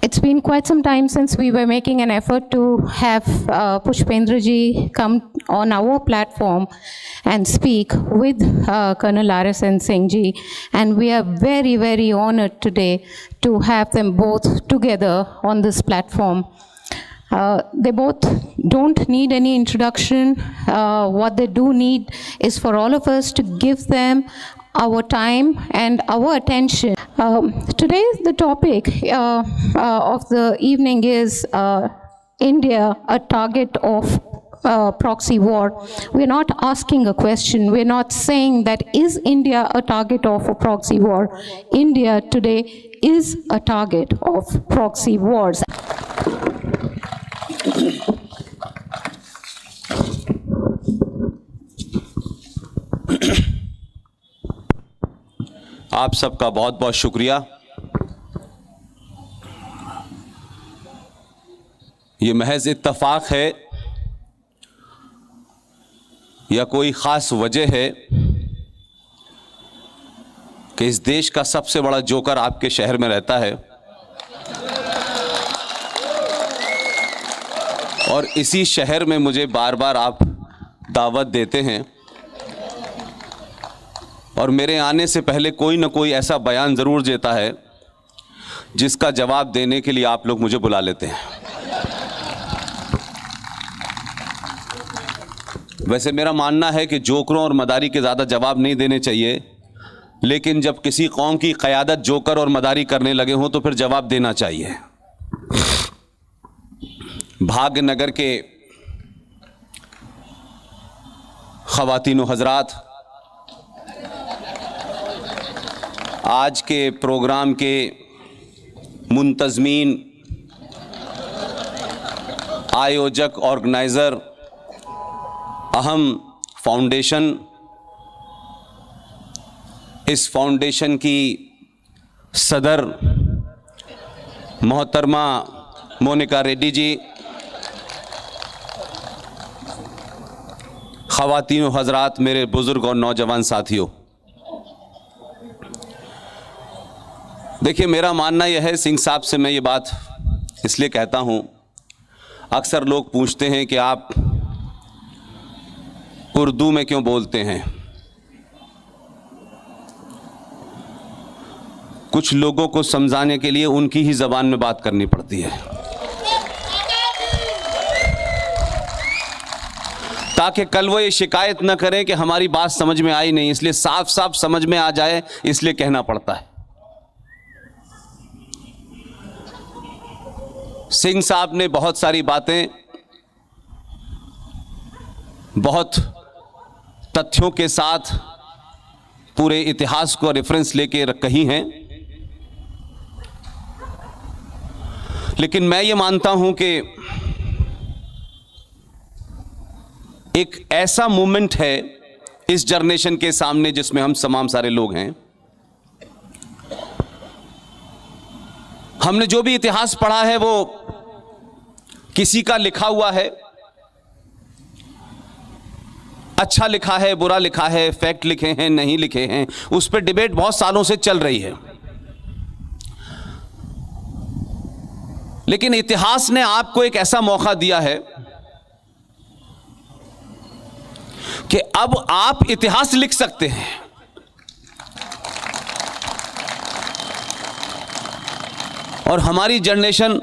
It's been quite some time since we were making an effort to have Pushpendra ji come on our platform and speak with Colonel RSN Singh ji, and we are very, very honored today to have them both together on this platform. They both don't need any introduction. What they do need is for all of us to give them our time and our attention. Today the topic of the evening is India, a target of proxy war. We're not asking a question. We're not saying that is India a target of a proxy war. India today is a target of proxy wars. आप सबका बहुत बहुत शुक्रिया। ये महज इत्तफाक है या कोई ख़ास वजह है कि इस देश का सबसे बड़ा जोकर आपके शहर में रहता है और इसी शहर में मुझे बार बार आप दावत देते हैं और मेरे आने से पहले कोई ना कोई ऐसा बयान ज़रूर देता है जिसका जवाब देने के लिए आप लोग मुझे बुला लेते हैं। वैसे मेरा मानना है कि जोकरों और मदारी के ज़्यादा जवाब नहीं देने चाहिए, लेकिन जब किसी कौम की क़यादत जोकर और मदारी करने लगे हों तो फिर जवाब देना चाहिए। भाग्यनगर के ख़वातीन व हज़रात, आज के प्रोग्राम के मुंतज़मीन, आयोजक, ऑर्गेनाइज़र, अहम फाउंडेशन, इस फाउंडेशन की सदर मोहतरमा मोनिका रेड्डी जी, ख़वातीन व हज़रात, मेरे बुज़ुर्ग और नौजवान साथियों, देखिए मेरा मानना यह है, सिंह साहब से मैं ये बात इसलिए कहता हूँ, अक्सर लोग पूछते हैं कि आप उर्दू में क्यों बोलते हैं। कुछ लोगों को समझाने के लिए उनकी ही ज़बान में बात करनी पड़ती है ताकि कल वो ये शिकायत न करें कि हमारी बात समझ में आई नहीं, इसलिए साफ साफ समझ में आ जाए इसलिए कहना पड़ता है। सिंह साहब ने बहुत सारी बातें बहुत तथ्यों के साथ पूरे इतिहास को रेफरेंस लेके कही हैं, लेकिन मैं ये मानता हूं कि एक ऐसा मूवमेंट है इस जनरेशन के सामने जिसमें हम तमाम सारे लोग हैं। हमने जो भी इतिहास पढ़ा है वो किसी का लिखा हुआ है, अच्छा लिखा है, बुरा लिखा है, फैक्ट लिखे हैं, नहीं लिखे हैं, उस पर डिबेट बहुत सालों से चल रही है। लेकिन इतिहास ने आपको एक ऐसा मौका दिया है कि अब आप इतिहास लिख सकते हैं। और हमारी जनरेशन,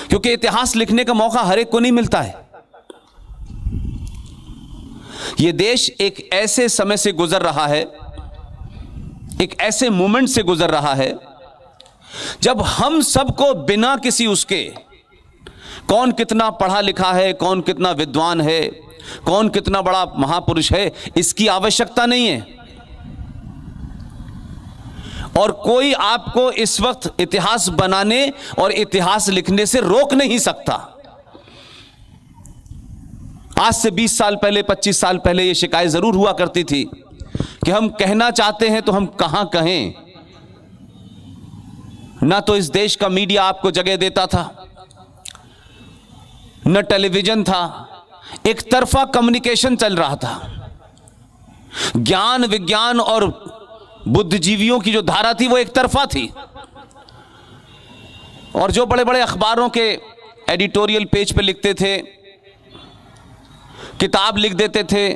क्योंकि इतिहास लिखने का मौका हर एक को नहीं मिलता है। यह देश एक ऐसे समय से गुजर रहा है, एक ऐसे मोमेंट से गुजर रहा है जब हम सबको बिना किसी उसके, कौन कितना पढ़ा लिखा है, कौन कितना विद्वान है, कौन कितना बड़ा महापुरुष है, इसकी आवश्यकता नहीं है। और कोई आपको इस वक्त इतिहास बनाने और इतिहास लिखने से रोक नहीं सकता। आज से 20 साल पहले, 25 साल पहले ये शिकायत जरूर हुआ करती थी कि हम कहना चाहते हैं तो हम कहां कहें। ना तो इस देश का मीडिया आपको जगह देता था, न टेलीविजन था, एक तरफा कम्युनिकेशन चल रहा था। ज्ञान, विज्ञान और बुद्धिजीवियों की जो धारा थी वो एक तरफा थी। और जो बड़े बड़े अखबारों के एडिटोरियल पेज पे लिखते थे, किताब लिख देते थे,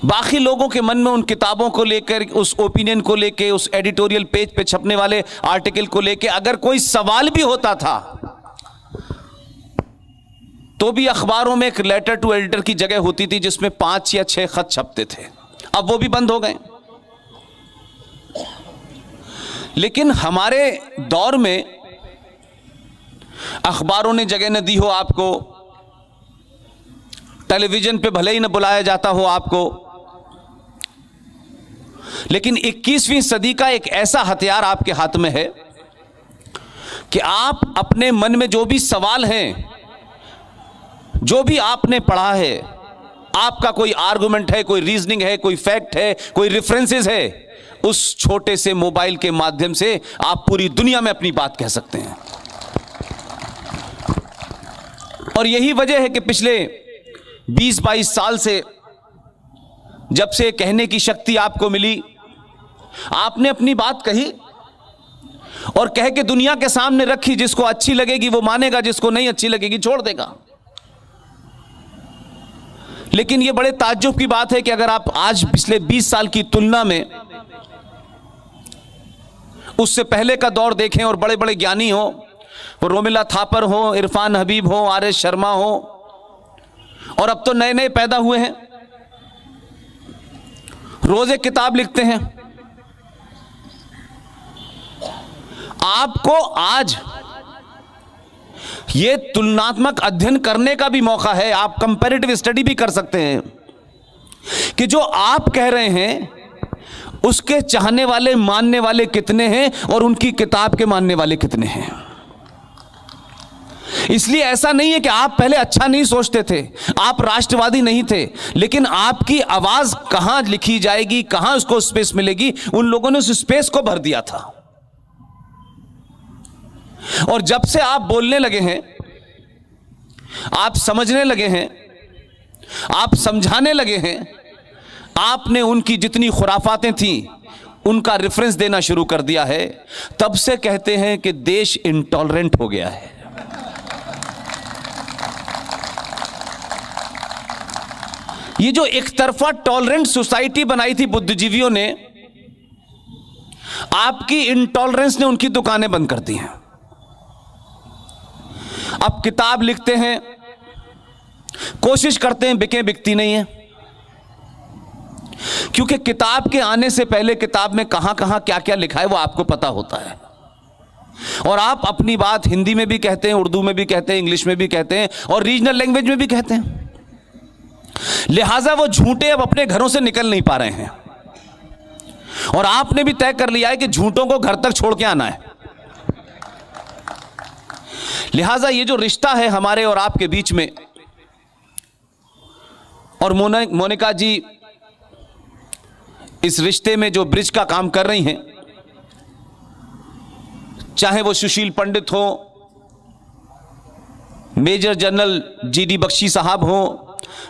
बाकी लोगों के मन में उन किताबों को लेकर, उस ओपिनियन को लेकर, उस एडिटोरियल पेज पे छपने वाले आर्टिकल को लेकर अगर कोई सवाल भी होता था तो भी अखबारों में एक लेटर टू एडिटर की जगह होती थी जिसमें 5 या 6 खत छपते थे। अब वो भी बंद हो गए। लेकिन हमारे दौर में अखबारों ने जगह न दी हो आपको, टेलीविजन पे भले ही न बुलाया जाता हो आपको, लेकिन 21वीं सदी का एक ऐसा हथियार आपके हाथ में है कि आप अपने मन में जो भी सवाल हैं, जो भी आपने पढ़ा है, आपका कोई आर्गुमेंट है, कोई रीजनिंग है, कोई फैक्ट है, कोई रेफरेंसेस है, उस छोटे से मोबाइल के माध्यम से आप पूरी दुनिया में अपनी बात कह सकते हैं। और यही वजह है कि पिछले 20-22 साल से, जब से कहने की शक्ति आपको मिली, आपने अपनी बात कही और कह के दुनिया के सामने रखी। जिसको अच्छी लगेगी वो मानेगा, जिसको नहीं अच्छी लगेगी छोड़ देगा। लेकिन यह बड़े ताज्जुब की बात है कि अगर आप आज पिछले 20 साल की तुलना में उससे पहले का दौर देखें और बड़े बड़े ज्ञानी हो, वो रोमिला थापर हो, इरफान हबीब हो, आर.एस. शर्मा हो, और अब तो नए नए पैदा हुए हैं, रोज एक किताब लिखते हैं। आपको आज ये तुलनात्मक अध्ययन करने का भी मौका है, आप कंपैरेटिव स्टडी भी कर सकते हैं कि जो आप कह रहे हैं उसके चाहने वाले, मानने वाले कितने हैं और उनकी किताब के मानने वाले कितने हैं। इसलिए ऐसा नहीं है कि आप पहले अच्छा नहीं सोचते थे, आप राष्ट्रवादी नहीं थे, लेकिन आपकी आवाज कहां लिखी जाएगी, कहां उसको स्पेस मिलेगी, उन लोगों ने उस स्पेस को भर दिया था। और जब से आप बोलने लगे हैं, आप समझने लगे हैं, आप समझाने लगे हैं, आपने उनकी जितनी खुराफातें थीं उनका रेफरेंस देना शुरू कर दिया है। तब से कहते हैं कि देश इंटॉलरेंट हो गया है। ये जो एक तरफा टॉलरेंट सोसाइटी बनाई थी बुद्धिजीवियों ने, आपकी इंटॉलरेंस ने उनकी दुकानें बंद कर दी हैं। अब किताब लिखते हैं, कोशिश करते हैं बिके, बिकती नहीं है, क्योंकि किताब के आने से पहले किताब में कहां कहां क्या क्या लिखा है वो आपको पता होता है। और आप अपनी बात हिंदी में भी कहते हैं, उर्दू में भी कहते हैं, इंग्लिश में भी कहते हैं और रीजनल लैंग्वेज में भी कहते हैं। लिहाजा वो झूठे अब अपने घरों से निकल नहीं पा रहे हैं। और आपने भी तय कर लिया है कि झूठों को घर तक छोड़ के आना है। लिहाजा ये जो रिश्ता है हमारे और आपके बीच में, और मोनिका जी इस रिश्ते में जो ब्रिज का काम कर रही हैं, चाहे वो सुशील पंडित हो, मेजर जनरल जी.डी. बख्शी साहब हो,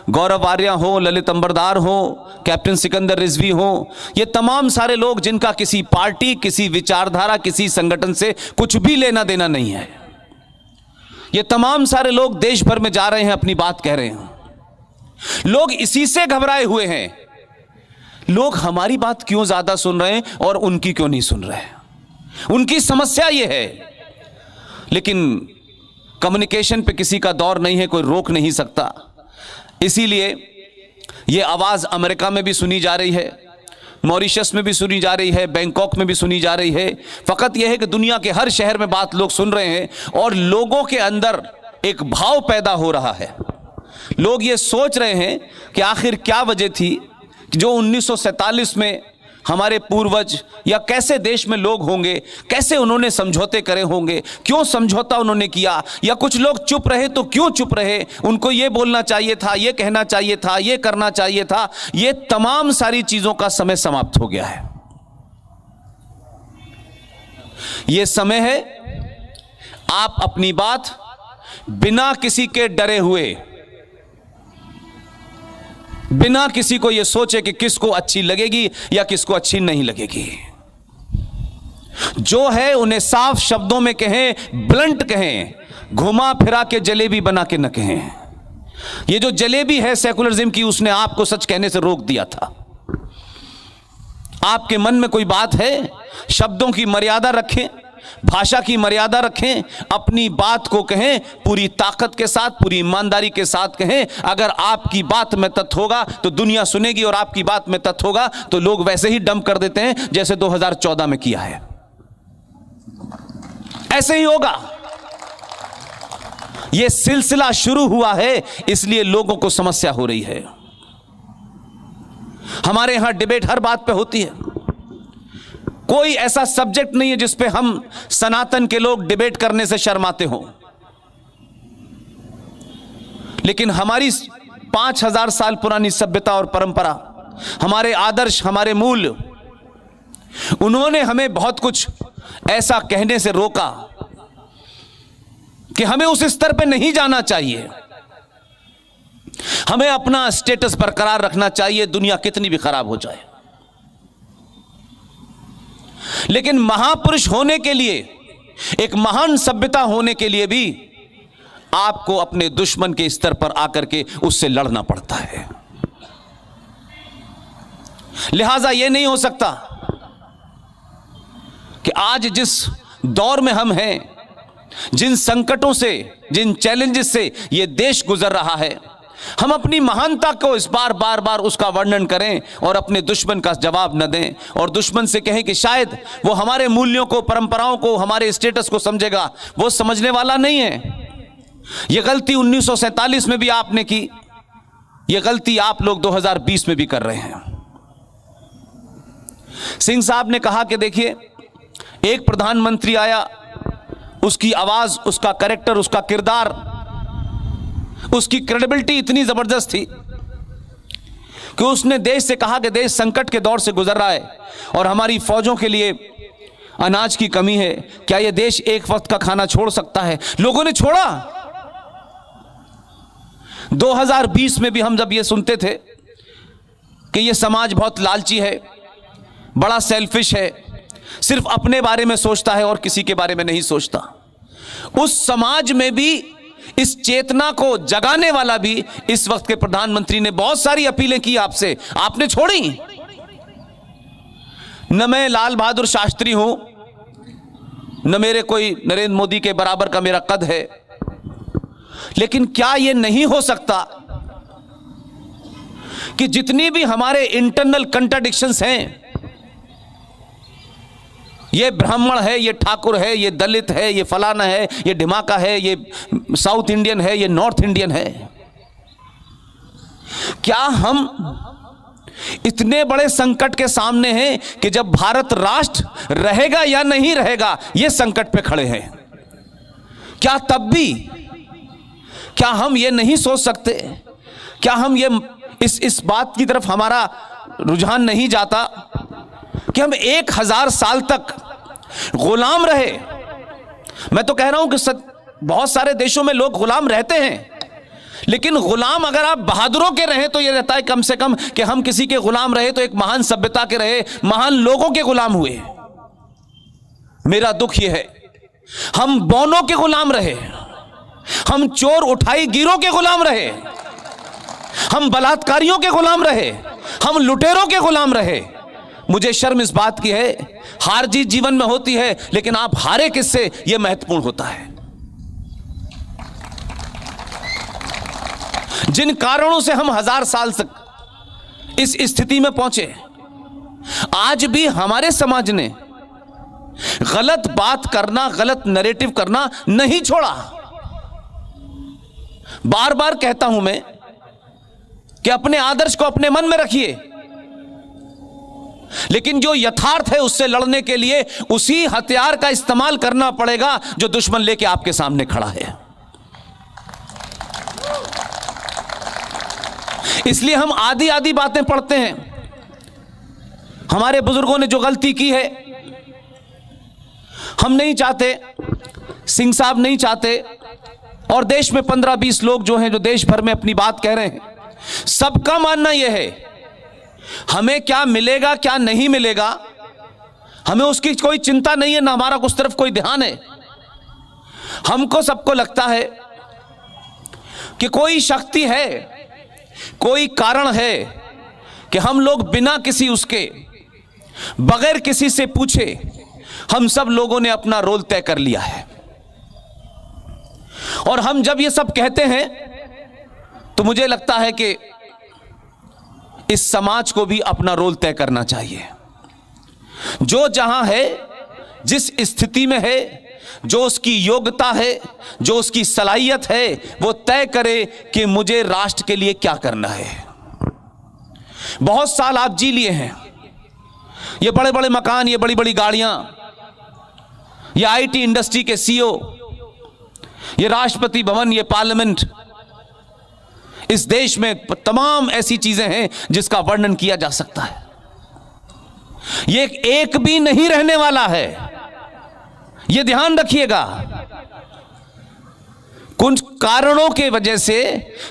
गौरव आर्या हो, ललित अंबरदार हो, कैप्टन सिकंदर रिजवी हो, ये तमाम सारे लोग जिनका किसी पार्टी, किसी विचारधारा, किसी संगठन से कुछ भी लेना देना नहीं है, ये तमाम सारे लोग देश भर में जा रहे हैं, अपनी बात कह रहे हैं। लोग इसी से घबराए हुए हैं। लोग हमारी बात क्यों ज्यादा सुन रहे हैं और उनकी क्यों नहीं सुन रहे? उनकी समस्या यह है। लेकिन कम्युनिकेशन पे किसी का दौर नहीं है, कोई रोक नहीं सकता। इसीलिए यह आवाज अमेरिका में भी सुनी जा रही है, मॉरिशस में भी सुनी जा रही है, बैंकॉक में भी सुनी जा रही है। फकत यह है कि दुनिया के हर शहर में बात लोग सुन रहे हैं और लोगों के अंदर एक भाव पैदा हो रहा है। लोग ये सोच रहे हैं कि आखिर क्या वजह थी जो 1947 में हमारे पूर्वज या कैसे देश में लोग होंगे, कैसे उन्होंने समझौते करे होंगे, क्यों समझौता उन्होंने किया, या कुछ लोग चुप रहे तो क्यों चुप रहे, उनको ये बोलना चाहिए था, ये कहना चाहिए था, ये करना चाहिए था। ये तमाम सारी चीजों का समय समाप्त हो गया है। ये समय है आप अपनी बात बिना किसी के डरे हुए, बिना किसी को यह सोचे कि किसको अच्छी लगेगी या किसको अच्छी नहीं लगेगी, जो है उन्हें साफ शब्दों में कहें, ब्लंट कहें, घुमा फिरा के जलेबी बना के न कहें। ये जो जलेबी है सेकुलरिज्म की, उसने आपको सच कहने से रोक दिया था। आपके मन में कोई बात है, शब्दों की मर्यादा रखें, भाषा की मर्यादा रखें, अपनी बात को कहें, पूरी ताकत के साथ, पूरी ईमानदारी के साथ कहें। अगर आपकी बात में तथ्य होगा तो दुनिया सुनेगी, और आपकी बात में तथ्य होगा तो लोग वैसे ही डंप कर देते हैं जैसे 2014 में किया है। ऐसे ही होगा। यह सिलसिला शुरू हुआ है, इसलिए लोगों को समस्या हो रही है। हमारे यहां डिबेट हर बात पे होती है। कोई ऐसा सब्जेक्ट नहीं है जिस पे हम सनातन के लोग डिबेट करने से शर्माते हो। लेकिन हमारी 5000 साल पुरानी सभ्यता और परंपरा, हमारे आदर्श, हमारे मूल्य, उन्होंने हमें बहुत कुछ ऐसा कहने से रोका कि हमें उस स्तर पे नहीं जाना चाहिए। हमें अपना स्टेटस बरकरार रखना चाहिए, दुनिया कितनी भी खराब हो जाए। लेकिन महापुरुष होने के लिए, एक महान सभ्यता होने के लिए भी आपको अपने दुश्मन के स्तर पर आकर के उससे लड़ना पड़ता है। लिहाजा यह नहीं हो सकता कि आज जिस दौर में हम हैं, जिन संकटों से, जिन चैलेंजेस से यह देश गुजर रहा है, हम अपनी महानता को इस बार बार उसका वर्णन करें और अपने दुश्मन का जवाब न दें, और दुश्मन से कहें कि शायद वो हमारे मूल्यों को, परंपराओं को, हमारे स्टेटस को समझेगा। वो समझने वाला नहीं है। यह गलती 1947 में भी आपने की, यह गलती आप लोग 2020 में भी कर रहे हैं। सिंह साहब ने कहा कि देखिए, एक प्रधानमंत्री आया, उसकी आवाज, उसका कैरेक्टर, उसका किरदार, उसकी क्रेडिबिलिटी इतनी जबरदस्त थी कि उसने देश से कहा कि देश संकट के दौर से गुजर रहा है और हमारी फौजों के लिए अनाज की कमी है, क्या यह देश एक वक्त का खाना छोड़ सकता है? लोगों ने छोड़ा। 2020 में भी हम जब यह सुनते थे कि यह समाज बहुत लालची है, बड़ा सेल्फिश है, सिर्फ अपने बारे में सोचता है और किसी के बारे में नहीं सोचता, उस समाज में भी इस चेतना को जगाने वाला भी इस वक्त के प्रधानमंत्री ने बहुत सारी अपीलें की आपसे, आपने छोड़ी। न मैं लाल बहादुर शास्त्री हूं, न मेरे कोई नरेंद्र मोदी के बराबर का मेरा कद है, लेकिन क्या यह नहीं हो सकता कि जितनी भी हमारे इंटरनल कंट्राडिक्शंस हैं, ये ब्राह्मण है, ये ठाकुर है, ये दलित है, ये फलाना है, ये ढिमाका है, ये साउथ इंडियन है, ये नॉर्थ इंडियन है, क्या हम इतने बड़े संकट के सामने हैं कि जब भारत राष्ट्र रहेगा या नहीं रहेगा, ये संकट पे खड़े हैं? क्या तब भी, क्या हम ये नहीं सोच सकते, क्या हम ये इस बात की तरफ हमारा रुझान नहीं जाता कि हम 1000 साल तक गुलाम रहे? मैं तो कह रहा हूं कि बहुत सारे देशों में लोग गुलाम रहते हैं, लेकिन गुलाम अगर आप बहादुरों के रहे तो यह रहता है कम से कम कि हम किसी के गुलाम रहे तो एक महान सभ्यता के रहे, महान लोगों के गुलाम हुए। मेरा दुख यह है, हम बौनों के गुलाम रहे, हम चोर उठाई गिरों के गुलाम रहे, हम बलात्कारियों के गुलाम रहे, हम लुटेरों के गुलाम रहे। मुझे शर्म इस बात की है, हार जीत जीवन में होती है, लेकिन आप हारे किससे, यह महत्वपूर्ण होता है। जिन कारणों से हम 1000 साल तक इस स्थिति में पहुंचे, आज भी हमारे समाज ने गलत बात करना, गलत नैरेटिव करना नहीं छोड़ा। बार बार कहता हूं मैं कि अपने आदर्श को अपने मन में रखिए, लेकिन जो यथार्थ है उससे लड़ने के लिए उसी हथियार का इस्तेमाल करना पड़ेगा जो दुश्मन लेके आपके सामने खड़ा है। इसलिए हम आधी आधी बातें पढ़ते हैं। हमारे बुजुर्गों ने जो गलती की है, हम नहीं चाहते, सिंह साहब नहीं चाहते, और देश में 15-20 लोग जो हैं, जो देश भर में अपनी बात कह रहे हैं, सबका मानना यह है हमें क्या मिलेगा क्या नहीं मिलेगा, हमें उसकी कोई चिंता नहीं है, ना हमारा उस तरफ कोई ध्यान है। हमको सबको लगता है कि कोई शक्ति है, कोई कारण है कि हम लोग बिना किसी उसके, बगैर किसी से पूछे, हम सब लोगों ने अपना रोल तय कर लिया है। और हम जब ये सब कहते हैं तो मुझे लगता है कि इस समाज को भी अपना रोल तय करना चाहिए। जो जहां है, जिस स्थिति में है, जो उसकी योग्यता है, जो उसकी सलाहियत है, वो तय करे कि मुझे राष्ट्र के लिए क्या करना है। बहुत साल आप जी लिए हैं, ये बड़े बड़े मकान, ये बड़ी बड़ी गाड़ियां, ये आईटी इंडस्ट्री के सीईओ, ये राष्ट्रपति भवन, ये पार्लियामेंट, इस देश में तमाम ऐसी चीजें हैं जिसका वर्णन किया जा सकता है। ये एक भी नहीं रहने वाला है, ये ध्यान रखिएगा। कुछ कारणों के वजह से,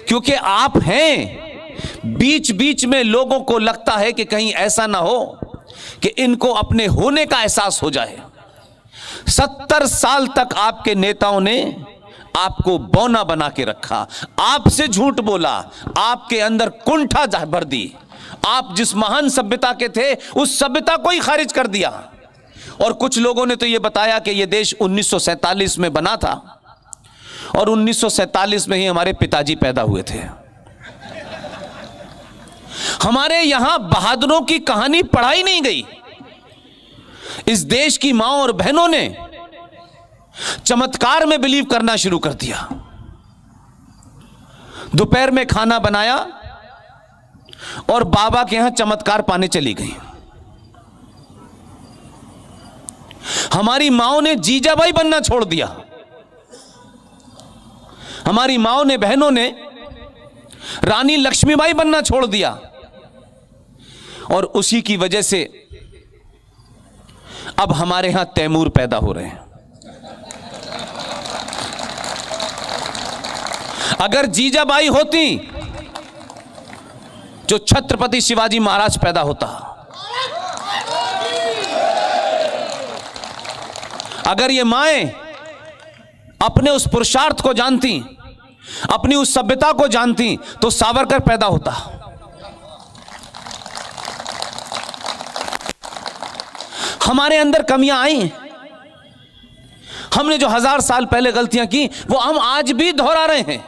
क्योंकि आप हैं, बीच बीच में लोगों को लगता है कि कहीं ऐसा ना हो कि इनको अपने होने का एहसास हो जाए। 70 साल तक आपके नेताओं ने आपको बौना बना के रखा, आपसे झूठ बोला, आपके अंदर कुंठा भर दी। आप जिस महान सभ्यता के थे, उस सभ्यता को ही खारिज कर दिया। और कुछ लोगों ने तो यह बताया कि यह देश 1947 में बना था और 1947 में ही हमारे पिताजी पैदा हुए थे। हमारे यहां बहादुरों की कहानी पढ़ाई नहीं गई। इस देश की मां और बहनों ने चमत्कार में बिलीव करना शुरू कर दिया। दोपहर में खाना बनाया और बाबा के यहां चमत्कार पाने चली गई। हमारी माओं ने जीजाबाई बनना छोड़ दिया। हमारी माओं ने, बहनों ने रानी लक्ष्मीबाई बनना छोड़ दिया। और उसी की वजह से अब हमारे यहां तैमूर पैदा हो रहे हैं। अगर जीजाबाई होती जो छत्रपति शिवाजी महाराज पैदा होता। अगर ये माएं अपने उस पुरुषार्थ को जानती, अपनी उस सभ्यता को जानती, तो सावरकर पैदा होता। हमारे अंदर कमियां आई। हमने जो 1000 साल पहले गलतियां की, वो हम आज भी दोहरा रहे हैं।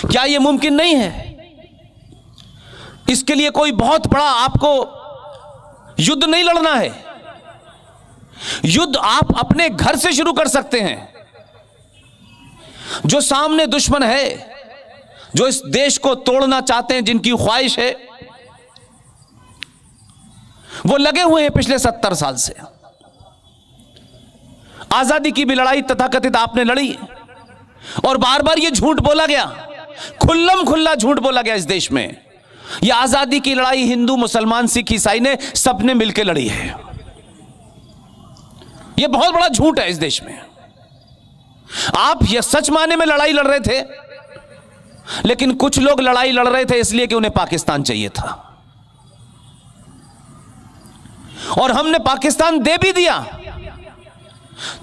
क्या यह मुमकिन नहीं है? इसके लिए कोई बहुत बड़ा आपको युद्ध नहीं लड़ना है। युद्ध आप अपने घर से शुरू कर सकते हैं। जो सामने दुश्मन है, जो इस देश को तोड़ना चाहते हैं, जिनकी ख्वाहिश है, वो लगे हुए हैं पिछले 70 साल से। आजादी की भी लड़ाई तथाकथित आपने लड़ी और बार बार ये झूठ बोला गया, खुल्लम खुल्ला झूठ बोला गया इस देश में। ये आजादी की लड़ाई हिंदू, मुसलमान, सिख, ईसाई ने सबने मिलकर लड़ी है। ये बहुत बड़ा झूठ है इस देश में। आप ये सच माने में लड़ाई लड़ रहे थे, लेकिन कुछ लोग लड़ाई लड़ रहे थे इसलिए कि उन्हें पाकिस्तान चाहिए था, और हमने पाकिस्तान दे भी दिया।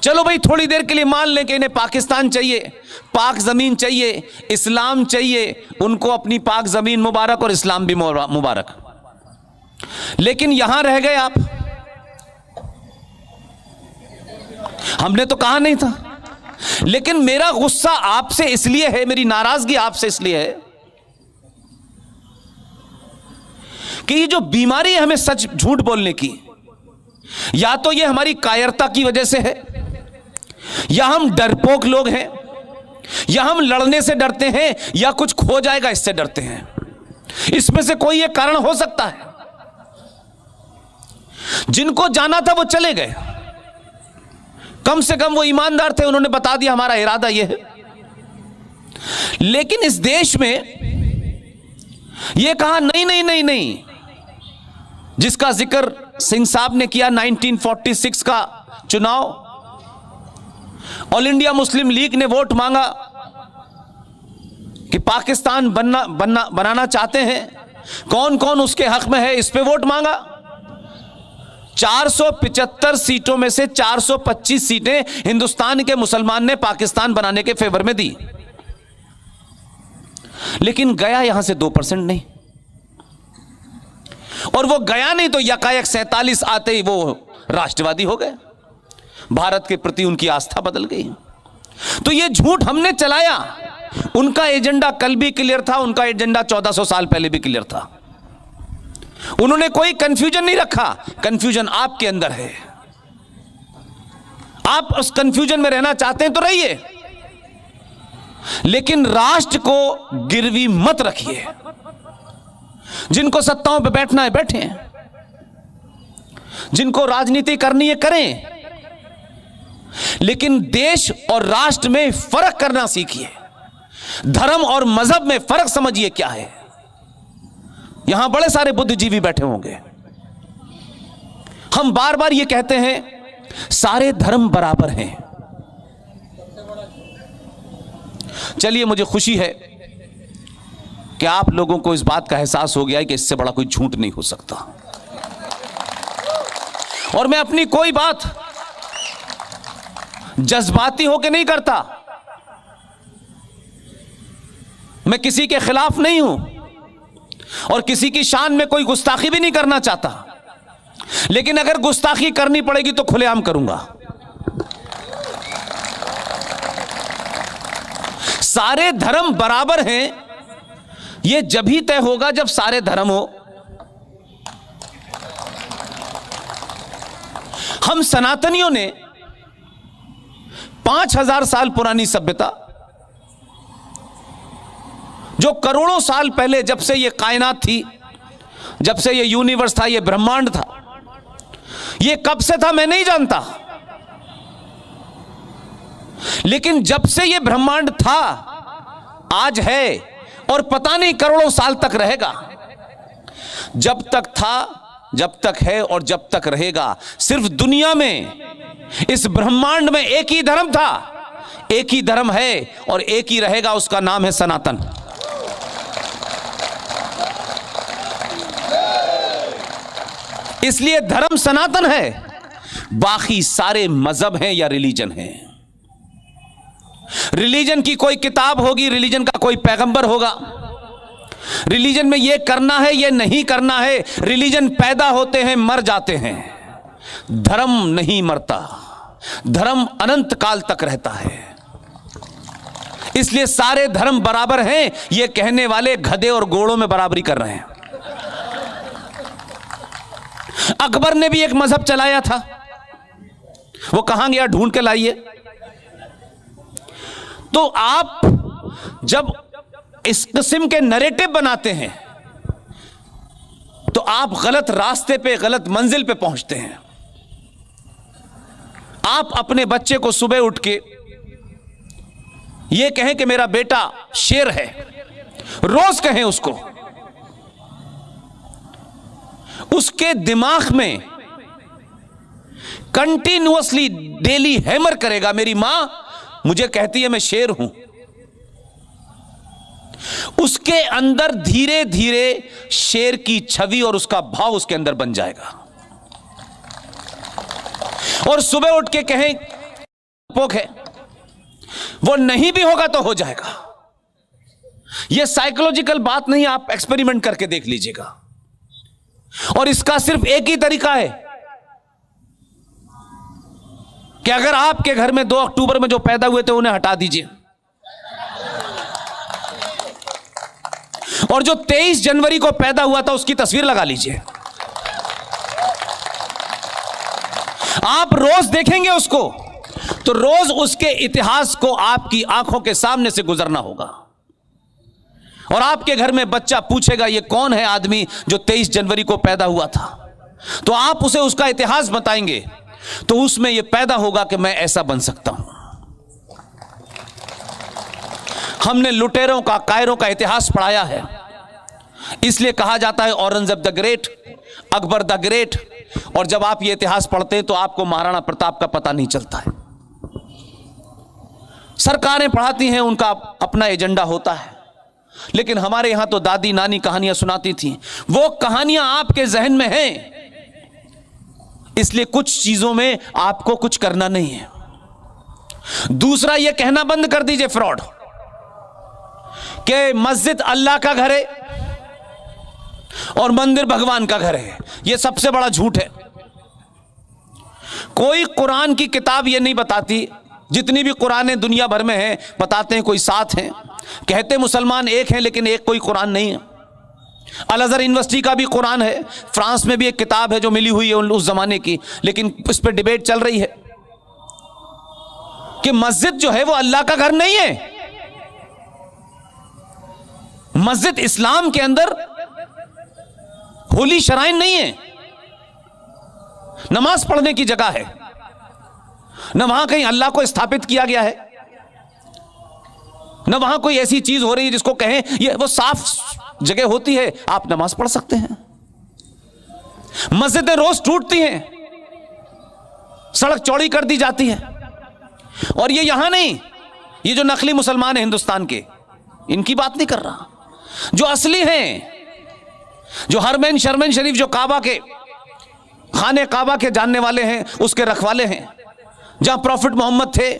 चलो भाई, थोड़ी देर के लिए मान लें कि इन्हें पाकिस्तान चाहिए, पाक जमीन चाहिए, इस्लाम चाहिए, उनको अपनी पाक जमीन मुबारक और इस्लाम भी मुबारक। लेकिन यहां रह गए आप। हमने तो कहा नहीं था। लेकिन मेरा गुस्सा आपसे इसलिए है, मेरी नाराजगी आपसे इसलिए है कि ये जो बीमारी है हमें सच झूठ बोलने की, या तो ये हमारी कायरता की वजह से है, या हम डरपोक लोग हैं, या हम लड़ने से डरते हैं, या कुछ खो जाएगा इससे डरते हैं। इसमें से कोई एक कारण हो सकता है। जिनको जाना था वो चले गए, कम से कम वो ईमानदार थे, उन्होंने बता दिया हमारा इरादा ये है। लेकिन इस देश में ये कहा नहीं नहीं नहीं नहीं, जिसका जिक्र सिंह साहब ने किया 1946 का चुनाव, ऑल इंडिया मुस्लिम लीग ने वोट मांगा कि पाकिस्तान बनाना चाहते हैं, कौन कौन उसके हक में है, इस पे वोट मांगा। 475 सीटों में से 425 सीटें हिंदुस्तान के मुसलमान ने पाकिस्तान बनाने के फेवर में दी, लेकिन गया यहां से 2% नहीं। और वो गया नहीं तो यकायक 47 आते ही वो राष्ट्रवादी हो गए, भारत के प्रति उनकी आस्था बदल गई। तो ये झूठ हमने चलाया। उनका एजेंडा कल भी क्लियर था, उनका एजेंडा 1400 साल पहले भी क्लियर था। उन्होंने कोई कंफ्यूजन नहीं रखा। कंफ्यूजन आपके अंदर है। आप उस कंफ्यूजन में रहना चाहते हैं तो रहिए, लेकिन राष्ट्र को गिरवी मत रखिए। जिनको सत्ताओं पे बैठना है बैठे, जिनको राजनीति करनी है करें, लेकिन देश और राष्ट्र में फर्क करना सीखिए। धर्म और मजहब में फर्क समझिए क्या है। यहां बड़े सारे बुद्धिजीवी बैठे होंगे। हम बार बार ये कहते हैं सारे धर्म बराबर हैं। चलिए, मुझे खुशी है कि आप लोगों को इस बात का एहसास हो गया है कि इससे बड़ा कोई झूठ नहीं हो सकता। और मैं अपनी कोई बात जज्बाती होकर नहीं करता। मैं किसी के खिलाफ नहीं हूं और किसी की शान में कोई गुस्ताखी भी नहीं करना चाहता, लेकिन अगर गुस्ताखी करनी पड़ेगी तो खुलेआम करूंगा। सारे धर्म बराबर हैं, यह जब ही तय होगा जब सारे धर्म हो। हम सनातनियों ने 5000 साल पुरानी सभ्यता, जो करोड़ों साल पहले, जब से ये कायनात थी, जब से ये यूनिवर्स था, ये ब्रह्मांड था, ये कब से था मैं नहीं जानता, लेकिन जब से ये ब्रह्मांड था, आज है और पता नहीं करोड़ों साल तक रहेगा। जब तक था, जब तक है और जब तक रहेगा, सिर्फ दुनिया में, इस ब्रह्मांड में एक ही धर्म था, एक ही धर्म है और एक ही रहेगा। उसका नाम है सनातन। इसलिए धर्म सनातन है, बाकी सारे मजहब हैं या रिलीजन हैं। रिलीजन की कोई किताब होगी, रिलीजन का कोई पैगंबर होगा, रिलीजन में यह करना है यह नहीं करना है। रिलीजन पैदा होते हैं, मर जाते हैं, धर्म नहीं मरता, धर्म अनंत काल तक रहता है। इसलिए सारे धर्म बराबर हैं, यह कहने वाले गधे और घोड़ों में बराबरी कर रहे हैं। अकबर ने भी एक मजहब चलाया था, वो कहां गया ढूंढ के लाइए। तो आप जब इस किस्म के नैरेटिव बनाते हैं तो आप गलत रास्ते पे, गलत मंजिल पे पहुंचते हैं। आप अपने बच्चे को सुबह उठ के यह कहें कि मेरा बेटा शेर है, रोज कहें उसको, उसके दिमाग में कंटिन्यूअसली डेली हैमर करेगा, मेरी मां मुझे कहती है मैं शेर हूं। उसके अंदर धीरे धीरे शेर की छवि और उसका भाव उसके अंदर बन जाएगा। और सुबह उठ के कहें पोक है, वो नहीं भी होगा तो हो जाएगा। यह साइकोलॉजिकल बात नहीं, आप एक्सपेरिमेंट करके देख लीजिएगा। और इसका सिर्फ एक ही तरीका है कि अगर आपके घर में 2 अक्टूबर में जो पैदा हुए थे उन्हें हटा दीजिए, और जो 23 जनवरी को पैदा हुआ था उसकी तस्वीर लगा लीजिए। आप रोज देखेंगे उसको, तो रोज उसके इतिहास को आपकी आंखों के सामने से गुजरना होगा। और आपके घर में बच्चा पूछेगा ये कौन है आदमी जो 23 जनवरी को पैदा हुआ था, तो आप उसे उसका इतिहास बताएंगे, तो उसमें यह पैदा होगा कि मैं ऐसा बन सकता हूं। हमने लुटेरों का, कायरों का इतिहास पढ़ाया है, इसलिए कहा जाता है Aurangzeb the great, Akbar the great. और जब आप ये इतिहास पढ़ते हैं तो आपको महाराणा प्रताप का पता नहीं चलता है। सरकारें पढ़ाती हैं, उनका अपना एजेंडा होता है, लेकिन हमारे यहां तो दादी नानी कहानियां सुनाती थी। वो कहानियां आपके जहन में हैं, इसलिए कुछ चीजों में आपको कुछ करना नहीं है। दूसरा, यह कहना बंद कर दीजिए फ्रॉड कि मस्जिद अल्लाह का घर है और मंदिर भगवान का घर है। यह सबसे बड़ा झूठ है। कोई कुरान की किताब यह नहीं बताती, जितनी भी कुरानें दुनिया भर में हैं बताते हैं कोई 7 हैं, कहते मुसलमान एक हैं लेकिन एक कोई कुरान नहीं है। अल अज़हर यूनिवर्सिटी का भी कुरान है, फ्रांस में भी एक किताब है जो मिली हुई है उस जमाने की, लेकिन इस पर डिबेट चल रही है कि मस्जिद जो है वो अल्लाह का घर नहीं है। मस्जिद इस्लाम के अंदर होली शराइन नहीं है, नमाज पढ़ने की जगह है, न वहां कहीं अल्लाह को स्थापित किया गया है, न वहां कोई ऐसी चीज हो रही है जिसको कहें ये वो साफ जगह होती है, आप नमाज पढ़ सकते हैं। मस्जिदें रोज टूटती हैं, सड़क चौड़ी कर दी जाती है। और ये यहां नहीं, ये जो नकली मुसलमान हैं हिंदुस्तान के, इनकी बात नहीं कर रहा, जो असली हैं, जो हरमैन शर्मैन शरीफ, जो काबा के खाने काबा के जानने वाले हैं, उसके रखवाले हैं, जहां प्रॉफिट मोहम्मद थे,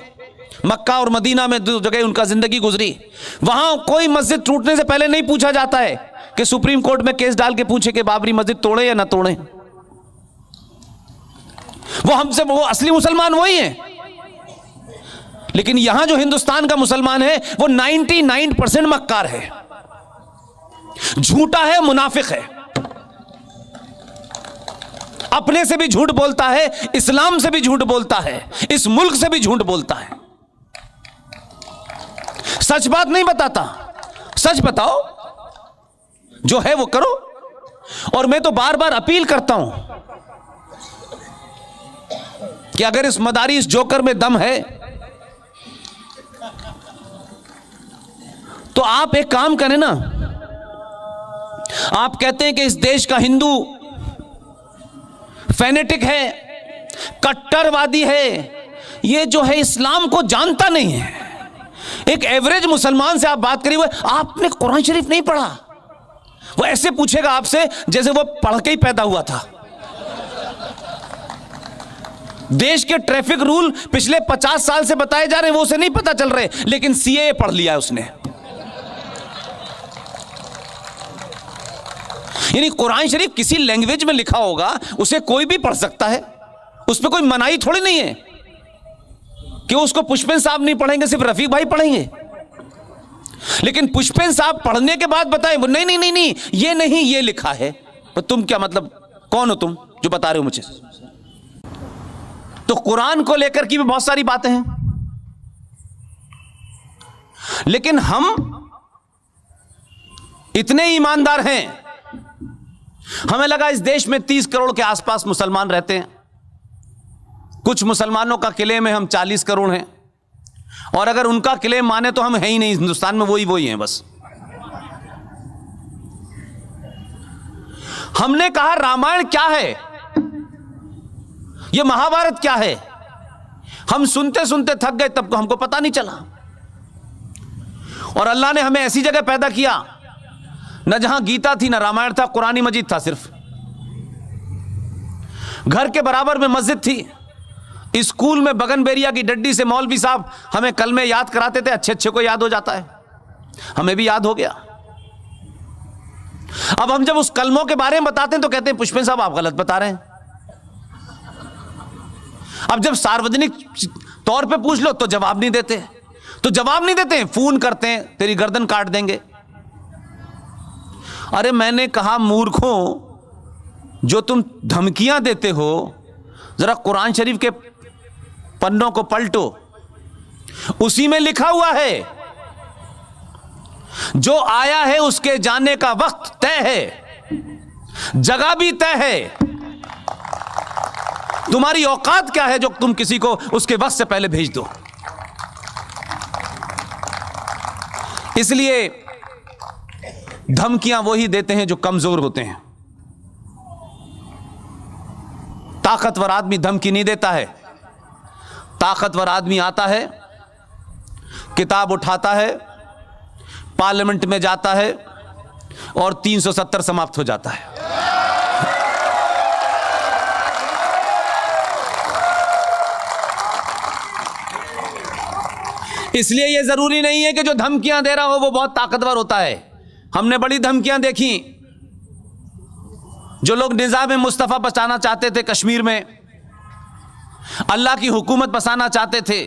मक्का और मदीना में 2 जगह उनका जिंदगी गुजरी, वहां कोई मस्जिद टूटने से पहले नहीं पूछा जाता है कि सुप्रीम कोर्ट में केस डाल के पूछे कि बाबरी मस्जिद तोड़े या ना तोड़े। वो असली मुसलमान वही हैं। लेकिन यहां जो हिंदुस्तान का मुसलमान है वो 99% मक्कार है, झूठा है, मुनाफिक है, अपने से भी झूठ बोलता है, इस्लाम से भी झूठ बोलता है, इस मुल्क से भी झूठ बोलता है, सच बात नहीं बताता। सच बताओ, जो है वो करो। और मैं तो बार बार अपील करता हूं कि अगर इस मदारी, इस जोकर में दम है तो आप एक काम करें ना, आप कहते हैं कि इस देश का हिंदू फेनेटिक है, कट्टरवादी है, ये जो है इस्लाम को जानता नहीं है। एक एवरेज मुसलमान से आप बात करिए, वो आपने कुरान शरीफ नहीं पढ़ा, वो ऐसे पूछेगा आपसे जैसे वो पढ़ के ही पैदा हुआ था। देश के ट्रैफिक रूल पिछले 50 साल से बताए जा रहे हैं, वो उसे नहीं पता चल रहे, लेकिन सीए पढ़ लिया है उसने। यानी कुरान शरीफ किसी लैंग्वेज में लिखा होगा, उसे कोई भी पढ़ सकता है, उस पर कोई मनाही थोड़ी नहीं है कि उसको पुष्पेन साहब नहीं पढ़ेंगे, सिर्फ रफीक भाई पढ़ेंगे। लेकिन पुष्पेन साहब पढ़ने के बाद बताएं, नहीं नहीं नहीं नहीं ये नहीं, ये लिखा है। तो तुम क्या मतलब, कौन हो तुम जो बता रहे हो मुझे? तो कुरान को लेकर की भी बहुत सारी बातें हैं, लेकिन हम इतने ईमानदार हैं, हमें लगा इस देश में 30 करोड़ के आसपास मुसलमान रहते हैं, कुछ मुसलमानों का क्लेम है हम 40 करोड़ हैं, और अगर उनका क्लेम माने तो हम है ही नहीं, हिंदुस्तान में वही हैं बस। हमने कहा रामायण क्या है, यह महाभारत क्या है, हम सुनते सुनते थक गए, तब तो हमको पता नहीं चला। और अल्लाह ने हमें ऐसी जगह पैदा किया, न जहां गीता थी, न रामायण था, कुरानी मजीद था सिर्फ। घर के बराबर में मस्जिद थी, स्कूल में बगनबेरिया की डड्डी से मौलवी साहब हमें कलमे याद कराते थे, अच्छे अच्छे को याद हो जाता है, हमें भी याद हो गया। अब हम जब उस कलमों के बारे में बताते हैं तो कहते हैं पुष्पेन साहब आप गलत बता रहे हैं। अब जब सार्वजनिक तौर पे पूछ लो तो जवाब नहीं देते, तो जवाब नहीं देते, फोन करते हैं तेरी गर्दन काट देंगे। अरे मैंने कहा मूर्खों, जो तुम धमकियां देते हो, जरा कुरान शरीफ के पन्नों को पलटो, उसी में लिखा हुआ है जो आया है उसके जाने का वक्त तय है, जगह भी तय है। तुम्हारी औकात क्या है जो तुम किसी को उसके वक्त से पहले भेज दो? इसलिए धमकियां वही देते हैं जो कमजोर होते हैं। ताकतवर आदमी धमकी नहीं देता है, ताकतवर आदमी आता है, किताब उठाता है, पार्लियामेंट में जाता है और 370 समाप्त हो जाता है। इसलिए यह जरूरी नहीं है कि जो धमकियां दे रहा हो वो बहुत ताकतवर होता है। हमने बड़ी धमकियां देखी। जो लोग निजाम मुस्तफा बचाना चाहते थे कश्मीर में, अल्लाह की हुकूमत बसाना चाहते थे,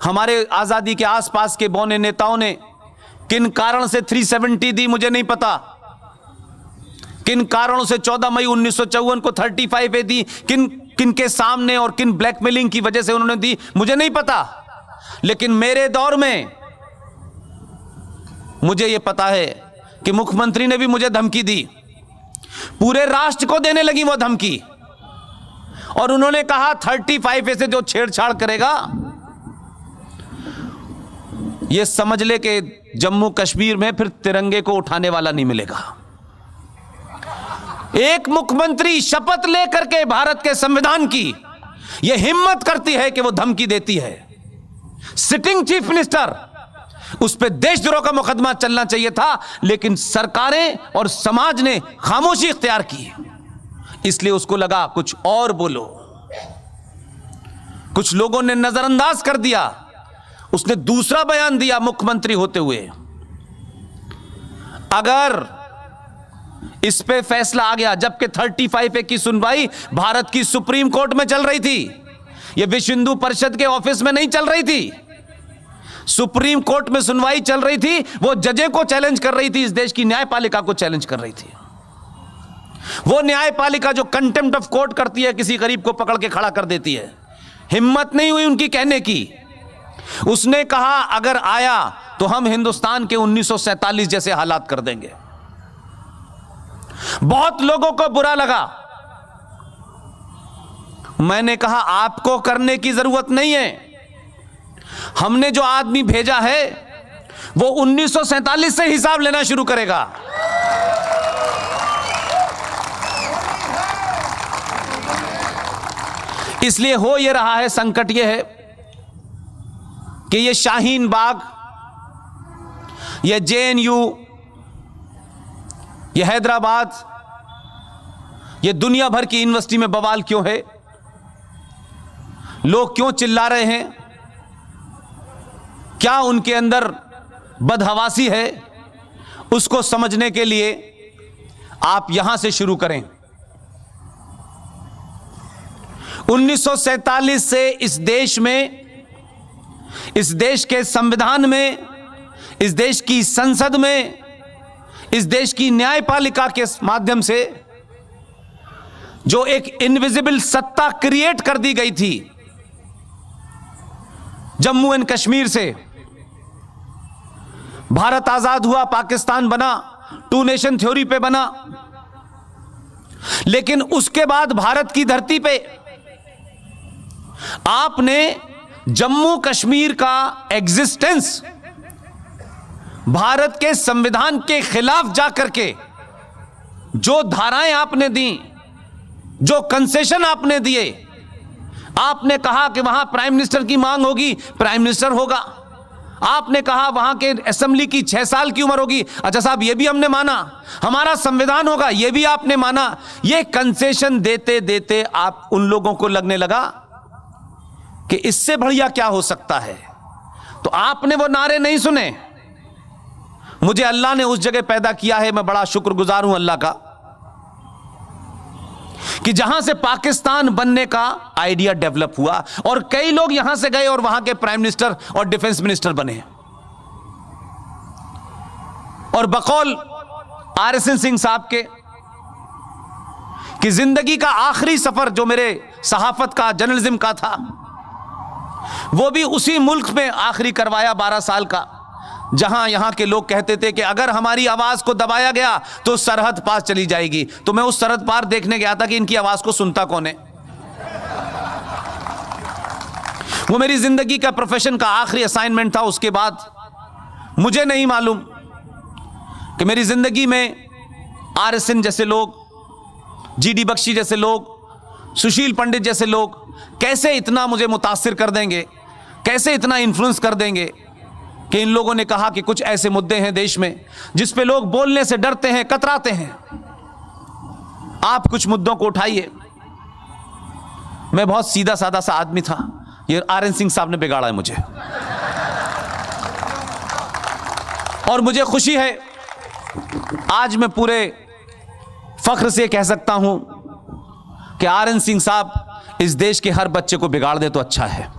हमारे आजादी के आसपास के बौने नेताओं ने किन कारण से 370 दी मुझे नहीं पता, किन कारणों से 14 मई 1954 को 35 दी, किन के सामने और किन ब्लैकमेलिंग की वजह से उन्होंने दी मुझे नहीं पता। लेकिन मेरे दौर में मुझे यह पता है कि मुख्यमंत्री ने भी मुझे धमकी दी, पूरे राष्ट्र को देने लगी वो धमकी, और उन्होंने कहा 35 से जो छेड़छाड़ करेगा ये समझ ले कि जम्मू कश्मीर में फिर तिरंगे को उठाने वाला नहीं मिलेगा। एक मुख्यमंत्री शपथ लेकर के भारत के संविधान की यह हिम्मत करती है कि वो धमकी देती है। सिटिंग चीफ मिनिस्टर, उस पर देशद्रोह का मुकदमा चलना चाहिए था, लेकिन सरकारें और समाज ने खामोशी इख्तियार की, इसलिए उसको लगा कुछ और बोलो। कुछ लोगों ने नजरअंदाज कर दिया, उसने दूसरा बयान दिया मुख्यमंत्री होते हुए। अगर इस पे फैसला आ गया, जबकि 35A की सुनवाई भारत की सुप्रीम कोर्ट में चल रही थी, यह विश्व हिंदू परिषद के ऑफिस में नहीं चल रही थी, सुप्रीम कोर्ट में सुनवाई चल रही थी। वो जजे को चैलेंज कर रही थी, इस देश की न्यायपालिका को चैलेंज कर रही थी। वो न्यायपालिका जो कंटेम्प्ट ऑफ कोर्ट करती है, किसी गरीब को पकड़ के खड़ा कर देती है। हिम्मत नहीं हुई उनकी कहने की। उसने कहा अगर आया तो हम हिंदुस्तान के 1947 जैसे हालात कर देंगे। बहुत लोगों को बुरा लगा। मैंने कहा आपको करने की जरूरत नहीं है, हमने जो आदमी भेजा है वो 1947 से हिसाब लेना शुरू करेगा। इसलिए हो ये रहा है, संकट ये है कि ये शाहीन बाग, ये JNU, ये हैदराबाद, ये दुनिया भर की यूनिवर्सिटी में बवाल क्यों है, लोग क्यों चिल्ला रहे हैं, क्या उनके अंदर बदहवासी है, उसको समझने के लिए आप यहां से शुरू करें। 1947 से इस देश में, इस देश के संविधान में, इस देश की संसद में, इस देश की न्यायपालिका के माध्यम से जो एक इनविजिबल सत्ता क्रिएट कर दी गई थी जम्मू एंड कश्मीर से, भारत आजाद हुआ, पाकिस्तान बना, 2 नेशन थ्योरी पे बना, लेकिन उसके बाद भारत की धरती पे आपने जम्मू कश्मीर का एग्जिस्टेंस भारत के संविधान के खिलाफ जाकर के जो धाराएं आपने दी, जो कंसेशन आपने दिए, आपने कहा कि वहां प्राइम मिनिस्टर की मांग होगी, प्राइम मिनिस्टर होगा। आपने कहा वहां के असेंबली की 6 साल की उम्र होगी, अच्छा साहब ये भी हमने माना, हमारा संविधान होगा, ये भी आपने माना। ये कंसेशन देते देते आप उन लोगों को लगने लगा कि इससे बढ़िया क्या हो सकता है, तो आपने वो नारे नहीं सुने। मुझे अल्लाह ने उस जगह पैदा किया है, मैं बड़ा शुक्रगुजार हूं अल्लाह का, कि जहां से पाकिस्तान बनने का आइडिया डेवलप हुआ और कई लोग यहां से गए और वहां के प्राइम मिनिस्टर और डिफेंस मिनिस्टर बने। और बकौल RSN सिंह साहब के कि जिंदगी का आखिरी सफर जो मेरे सहाफत का, जर्नलिज्म का था, वो भी उसी मुल्क में आखिरी करवाया 12 साल का, जहां यहां के लोग कहते थे कि अगर हमारी आवाज को दबाया गया तो सरहद पार चली जाएगी। तो मैं उस सरहद पार देखने गया था कि इनकी आवाज को सुनता कौन है। वो मेरी जिंदगी का, प्रोफेशन का आखिरी असाइनमेंट था। उसके बाद मुझे नहीं मालूम कि मेरी जिंदगी में RSN जैसे लोग, GD बख्शी जैसे लोग, सुशील पंडित जैसे लोग कैसे इतना मुझे मुतासिर कर देंगे, कैसे इतना इन्फ्लुएंस कर देंगे कि इन लोगों ने कहा कि कुछ ऐसे मुद्दे हैं देश में जिस पे लोग बोलने से डरते हैं, कतराते हैं, आप कुछ मुद्दों को उठाइए। मैं बहुत सीधा साधा सा आदमी था, ये RN सिंह साहब ने बिगाड़ा है मुझे। और मुझे खुशी है, आज मैं पूरे फख्र से कह सकता हूं कि आरएन सिंह साहब इस देश के हर बच्चे को बिगाड़ दे तो अच्छा है।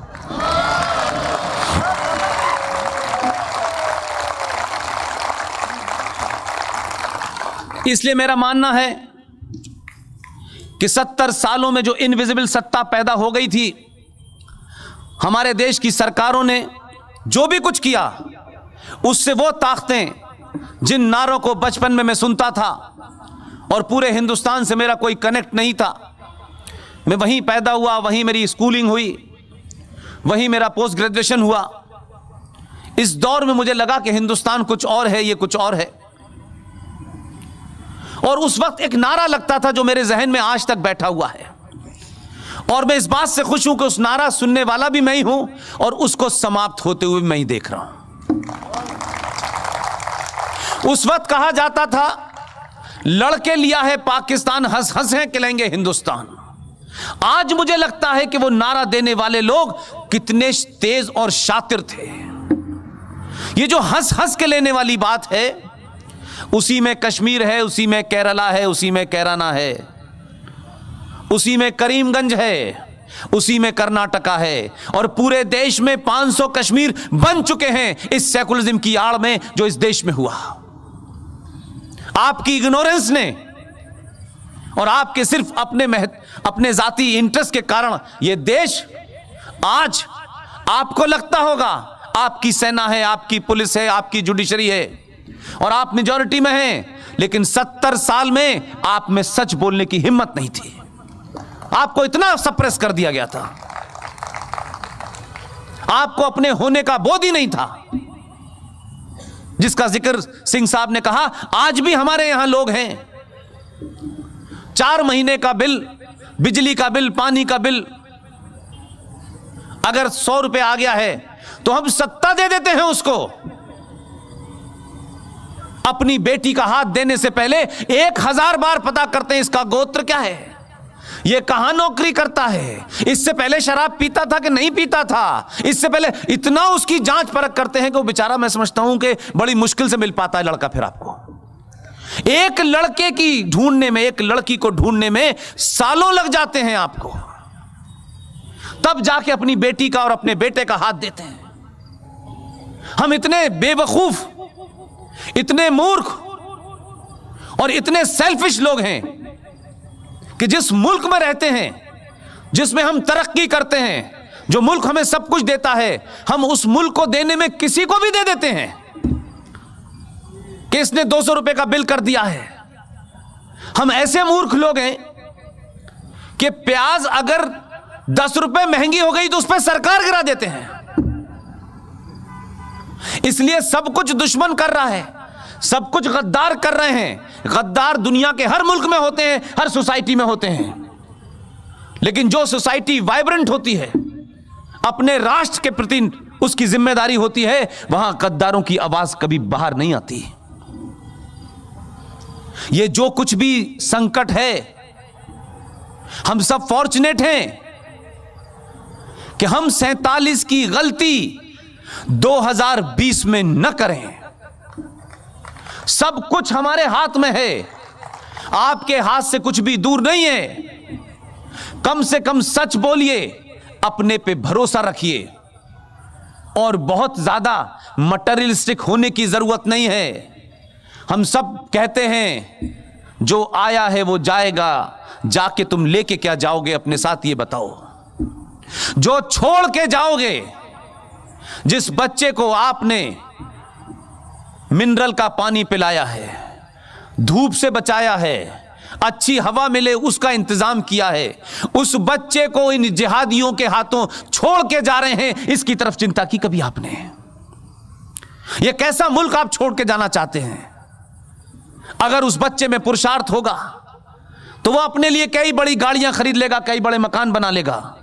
इसलिए मेरा मानना है कि 70 सालों में जो इनविजिबल सत्ता पैदा हो गई थी, हमारे देश की सरकारों ने जो भी कुछ किया, उससे वो ताकतें जिन नारों को बचपन में मैं सुनता था और पूरे हिंदुस्तान से मेरा कोई कनेक्ट नहीं था, मैं वहीं पैदा हुआ, वहीं मेरी स्कूलिंग हुई, वहीं मेरा पोस्ट ग्रेजुएशन हुआ। इस दौर में मुझे लगा कि हिंदुस्तान कुछ और है, ये कुछ और है। और उस वक्त एक नारा लगता था जो मेरे जहन में आज तक बैठा हुआ है, और मैं इस बात से खुश हूं कि उस नारा सुनने वाला भी मैं ही हूं और उसको समाप्त होते हुए मैं ही देख रहा हूं। उस वक्त कहा जाता था, लड़के लिया है पाकिस्तान, हंस हंस है खिलाएंगे हिंदुस्तान। आज मुझे लगता है कि वो नारा देने वाले लोग कितने तेज और शातिर थे। ये जो हंस हंस के लेने वाली बात है, उसी में कश्मीर है, उसी में केरला है, उसी में कैराना है, उसी में करीमगंज है, उसी में कर्नाटका है, और पूरे देश में 500 कश्मीर बन चुके हैं इस सेकुलरिज्म की आड़ में जो इस देश में हुआ। आपकी इग्नोरेंस ने और आपके सिर्फ अपने जाती इंटरेस्ट के कारण यह देश आज, आपको लगता होगा आपकी सेना है, आपकी पुलिस है, आपकी जुडिशरी है और आप मेजॉरिटी में हैं, लेकिन 70 साल में आप में सच बोलने की हिम्मत नहीं थी। आपको इतना सप्रेस कर दिया गया था, आपको अपने होने का बोध ही नहीं था, जिसका जिक्र सिंह साहब ने कहा। आज भी हमारे यहां लोग हैं, 4 महीने का बिल, बिजली का बिल, पानी का बिल अगर 100 रुपए आ गया है तो हम सत्ता दे देते हैं उसको। अपनी बेटी का हाथ देने से पहले 1000 बार पता करते हैं इसका गोत्र क्या है, ये कहां नौकरी करता है, इससे पहले शराब पीता था कि नहीं पीता था, इससे पहले इतना उसकी जांच परख करते हैं कि वो बेचारा, मैं समझता हूं कि बड़ी मुश्किल से मिल पाता है लड़का। फिर आपको एक लड़के की ढूंढने में, एक लड़की को ढूंढने में सालों लग जाते हैं आपको, तब जाके अपनी बेटी का और अपने बेटे का हाथ देते हैं। हम इतने बेवकूफ, इतने मूर्ख और इतने सेल्फिश लोग हैं कि जिस मुल्क में रहते हैं, जिसमें हम तरक्की करते हैं, जो मुल्क हमें सब कुछ देता है, हम उस मुल्क को देने में किसी को भी दे देते हैं कि इसने 200 रुपए का बिल कर दिया है। हम ऐसे मूर्ख लोग हैं कि प्याज अगर 10 रुपए महंगी हो गई तो उस पर सरकार गिरा देते हैं। इसलिए सब कुछ दुश्मन कर रहा है, सब कुछ गद्दार कर रहे हैं। गद्दार दुनिया के हर मुल्क में होते हैं, हर सोसाइटी में होते हैं, लेकिन जो सोसाइटी वाइब्रेंट होती है, अपने राष्ट्र के प्रति उसकी जिम्मेदारी होती है, वहां गद्दारों की आवाज कभी बाहर नहीं आती। ये जो कुछ भी संकट है, हम सब फॉर्चुनेट हैं कि हम 47 की गलती 2020 में न करें। सब कुछ हमारे हाथ में है, आपके हाथ से कुछ भी दूर नहीं है। कम से कम सच बोलिए, अपने पे भरोसा रखिए, और बहुत ज्यादा मटेरियलिस्टिक होने की जरूरत नहीं है। हम सब कहते हैं जो आया है वो जाएगा, जाके तुम लेके क्या जाओगे अपने साथ, ये बताओ। जो छोड़ के जाओगे, जिस बच्चे को आपने मिनरल का पानी पिलाया है, धूप से बचाया है, अच्छी हवा मिले उसका इंतजाम किया है, उस बच्चे को इन जिहादियों के हाथों छोड़ के जा रहे हैं, इसकी तरफ चिंता की कभी आपने? यह कैसा मुल्क आप छोड़ के जाना चाहते हैं? अगर उस बच्चे में पुरुषार्थ होगा तो वह अपने लिए कई बड़ी गाड़ियां खरीद लेगा, कई बड़े मकान बना लेगा,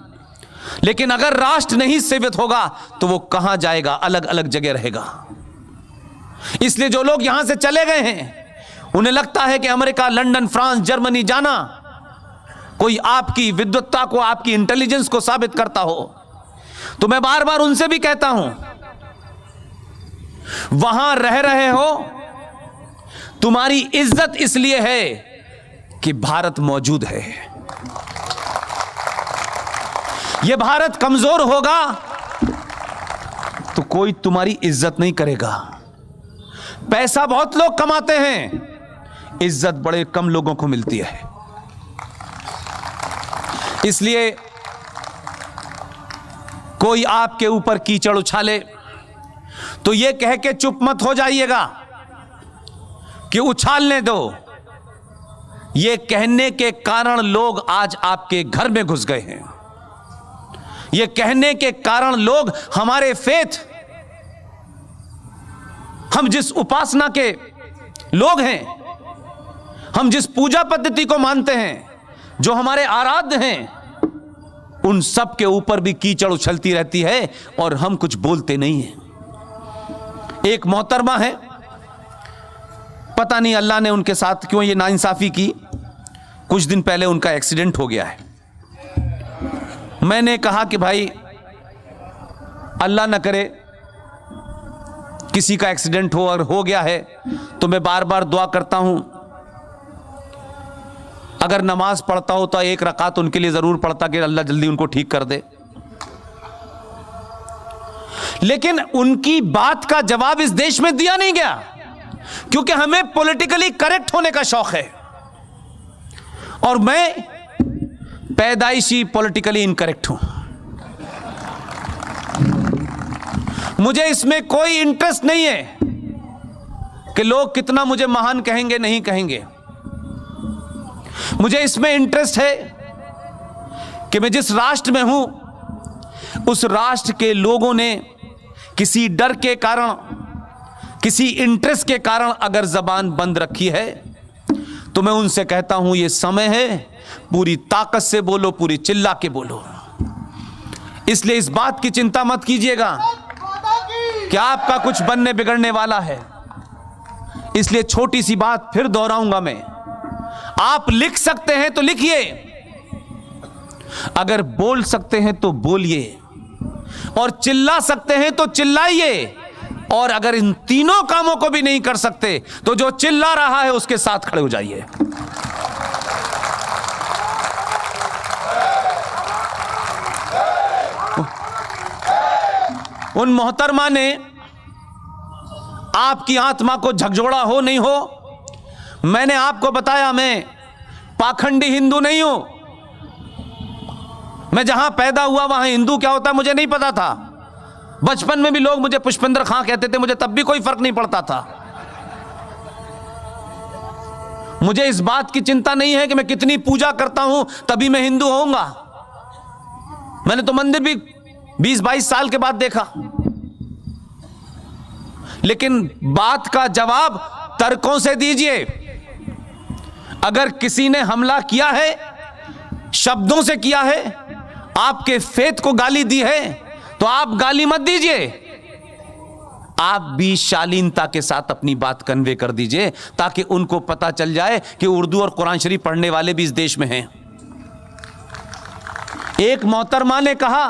लेकिन अगर राष्ट्र नहीं सेवित होगा तो वो कहां जाएगा? अलग अलग जगह रहेगा। इसलिए जो लोग यहां से चले गए हैं, उन्हें लगता है कि अमेरिका, लंदन, फ्रांस, जर्मनी जाना कोई आपकी विद्वत्ता को, आपकी इंटेलिजेंस को साबित करता हो। तो मैं बार बार उनसे भी कहता हूं वहां रह रहे हो, तुम्हारी इज्जत इसलिए है कि भारत मौजूद है। यह भारत कमजोर होगा तो कोई तुम्हारी इज्जत नहीं करेगा। पैसा बहुत लोग कमाते हैं, इज्जत बड़े कम लोगों को मिलती है। इसलिए कोई आपके ऊपर कीचड़ उछाले तो यह कह के चुप मत हो जाइएगा कि उछालने दो। यह कहने के कारण लोग आज आपके घर में घुस गए हैं। यह कहने के कारण लोग हमारे फेथ, हम जिस उपासना के लोग हैं, हम जिस पूजा पद्धति को मानते हैं, जो हमारे आराध्य हैं, उन सब के ऊपर भी कीचड़ उछलती रहती है और हम कुछ बोलते नहीं हैं। एक मोहतरमा है, पता नहीं अल्लाह ने उनके साथ क्यों ये नाइंसाफी की। कुछ दिन पहले उनका एक्सीडेंट हो गया है। मैंने कहा कि भाई अल्लाह ना करे किसी का एक्सीडेंट हो, और हो गया है तो मैं बार बार दुआ करता हूं, अगर नमाज पढ़ता हो तो एक रकात उनके लिए जरूर पढ़ता कि अल्लाह जल्दी उनको ठीक कर दे। लेकिन उनकी बात का जवाब इस देश में दिया नहीं गया, क्योंकि हमें पॉलिटिकली करेक्ट होने का शौक है और मैं पैदाइशी पॉलिटिकली इनकरेक्ट हूं। मुझे इसमें कोई इंटरेस्ट नहीं है कि लोग कितना मुझे महान कहेंगे नहीं कहेंगे। मुझे इसमें इंटरेस्ट है कि मैं जिस राष्ट्र में हूं, उस राष्ट्र के लोगों ने किसी डर के कारण, किसी इंटरेस्ट के कारण अगर जबान बंद रखी है तो मैं उनसे कहता हूं ये समय है, पूरी ताकत से बोलो, पूरी चिल्ला के बोलो। इसलिए इस बात की चिंता मत कीजिएगा कि आपका कुछ बनने बिगड़ने वाला है। इसलिए छोटी सी बात फिर दोहराऊंगा मैं, आप लिख सकते हैं तो लिखिए, अगर बोल सकते हैं तो बोलिए, और चिल्ला सकते हैं तो चिल्लाइए, और अगर इन तीनों कामों को भी नहीं कर सकते तो जो चिल्ला रहा है उसके साथ खड़े हो जाइए। उन मोहतरमा ने आपकी आत्मा को झकझोड़ा हो नहीं हो, मैंने आपको बताया मैं पाखंडी हिंदू नहीं हूं। मैं जहां पैदा हुआ वहां हिंदू क्या होता है मुझे नहीं पता था। बचपन में भी लोग मुझे पुष्पेंद्र खां कहते थे, मुझे तब भी कोई फर्क नहीं पड़ता था। मुझे इस बात की चिंता नहीं है कि मैं कितनी पूजा करता हूं तभी मैं हिंदू होऊंगा। मैंने तो मंदिर भी 20-22 साल के बाद देखा। लेकिन बात का जवाब तर्कों से दीजिए। अगर किसी ने हमला किया है, शब्दों से किया है, आपके फेथ को गाली दी है, तो आप गाली मत दीजिए, आप भी शालीनता के साथ अपनी बात कन्वे कर दीजिए, ताकि उनको पता चल जाए कि उर्दू और कुरान शरीफ पढ़ने वाले भी इस देश में हैं। एक मोहतरमा ने कहा,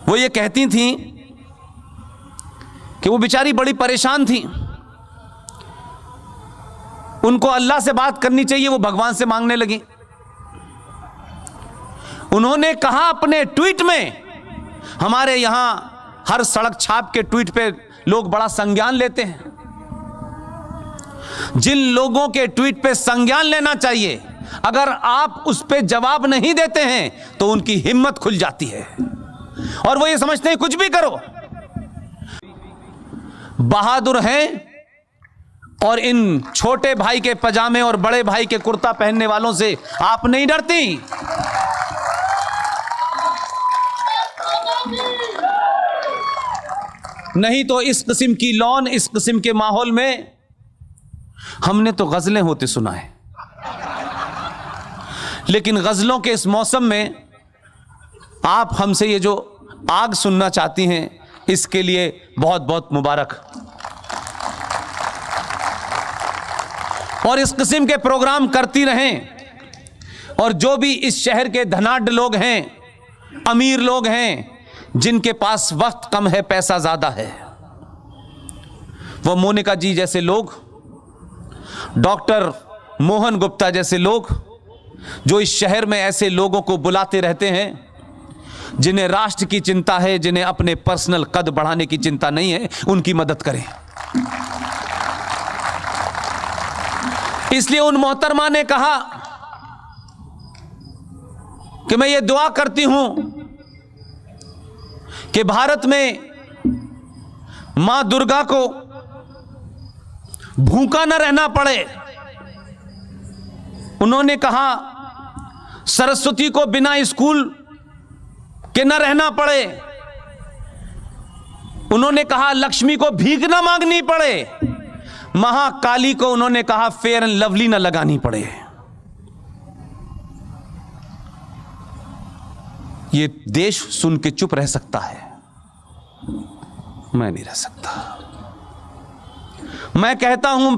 वो ये कहती थी कि वो बेचारी बड़ी परेशान थी, उनको अल्लाह से बात करनी चाहिए, वो भगवान से मांगने लगी। उन्होंने कहा अपने ट्वीट में, हमारे यहां हर सड़क छाप के ट्वीट पे लोग बड़ा संज्ञान लेते हैं, जिन लोगों के ट्वीट पे संज्ञान लेना चाहिए, अगर आप उस पे जवाब नहीं देते हैं तो उनकी हिम्मत खुल जाती है और वो ये समझते हैं कुछ भी करो। बहादुर हैं, और इन छोटे भाई के पजामे और बड़े भाई के कुर्ता पहनने वालों से आप नहीं डरती। नहीं तो इस किस्म की लॉन, इस किस्म के माहौल में हमने तो गजलें होते सुना है, लेकिन गजलों के इस मौसम में आप हमसे ये जो आग सुनना चाहती हैं, इसके लिए बहुत बहुत मुबारक। और इस किस्म के प्रोग्राम करती रहें, और जो भी इस शहर के धनाढ्य लोग हैं, अमीर लोग हैं, जिनके पास वक्त कम है, पैसा ज्यादा है, वो मोनिका जी जैसे लोग, डॉक्टर मोहन गुप्ता जैसे लोग, जो इस शहर में ऐसे लोगों को बुलाते रहते हैं जिन्हें राष्ट्र की चिंता है, जिन्हें अपने पर्सनल कद बढ़ाने की चिंता नहीं है, उनकी मदद करें। इसलिए उन मोहतरमा ने कहा कि मैं ये दुआ करती हूं कि भारत में मां दुर्गा को भूखा न रहना पड़े। उन्होंने कहा सरस्वती को बिना स्कूल के न रहना पड़े। उन्होंने कहा लक्ष्मी को भीख न मांगनी पड़े। महाकाली को उन्होंने कहा फेयर एंड लवली न लगानी पड़े। ये देश सुन के चुप रह सकता है, मैं नहीं रह सकता। मैं कहता हूं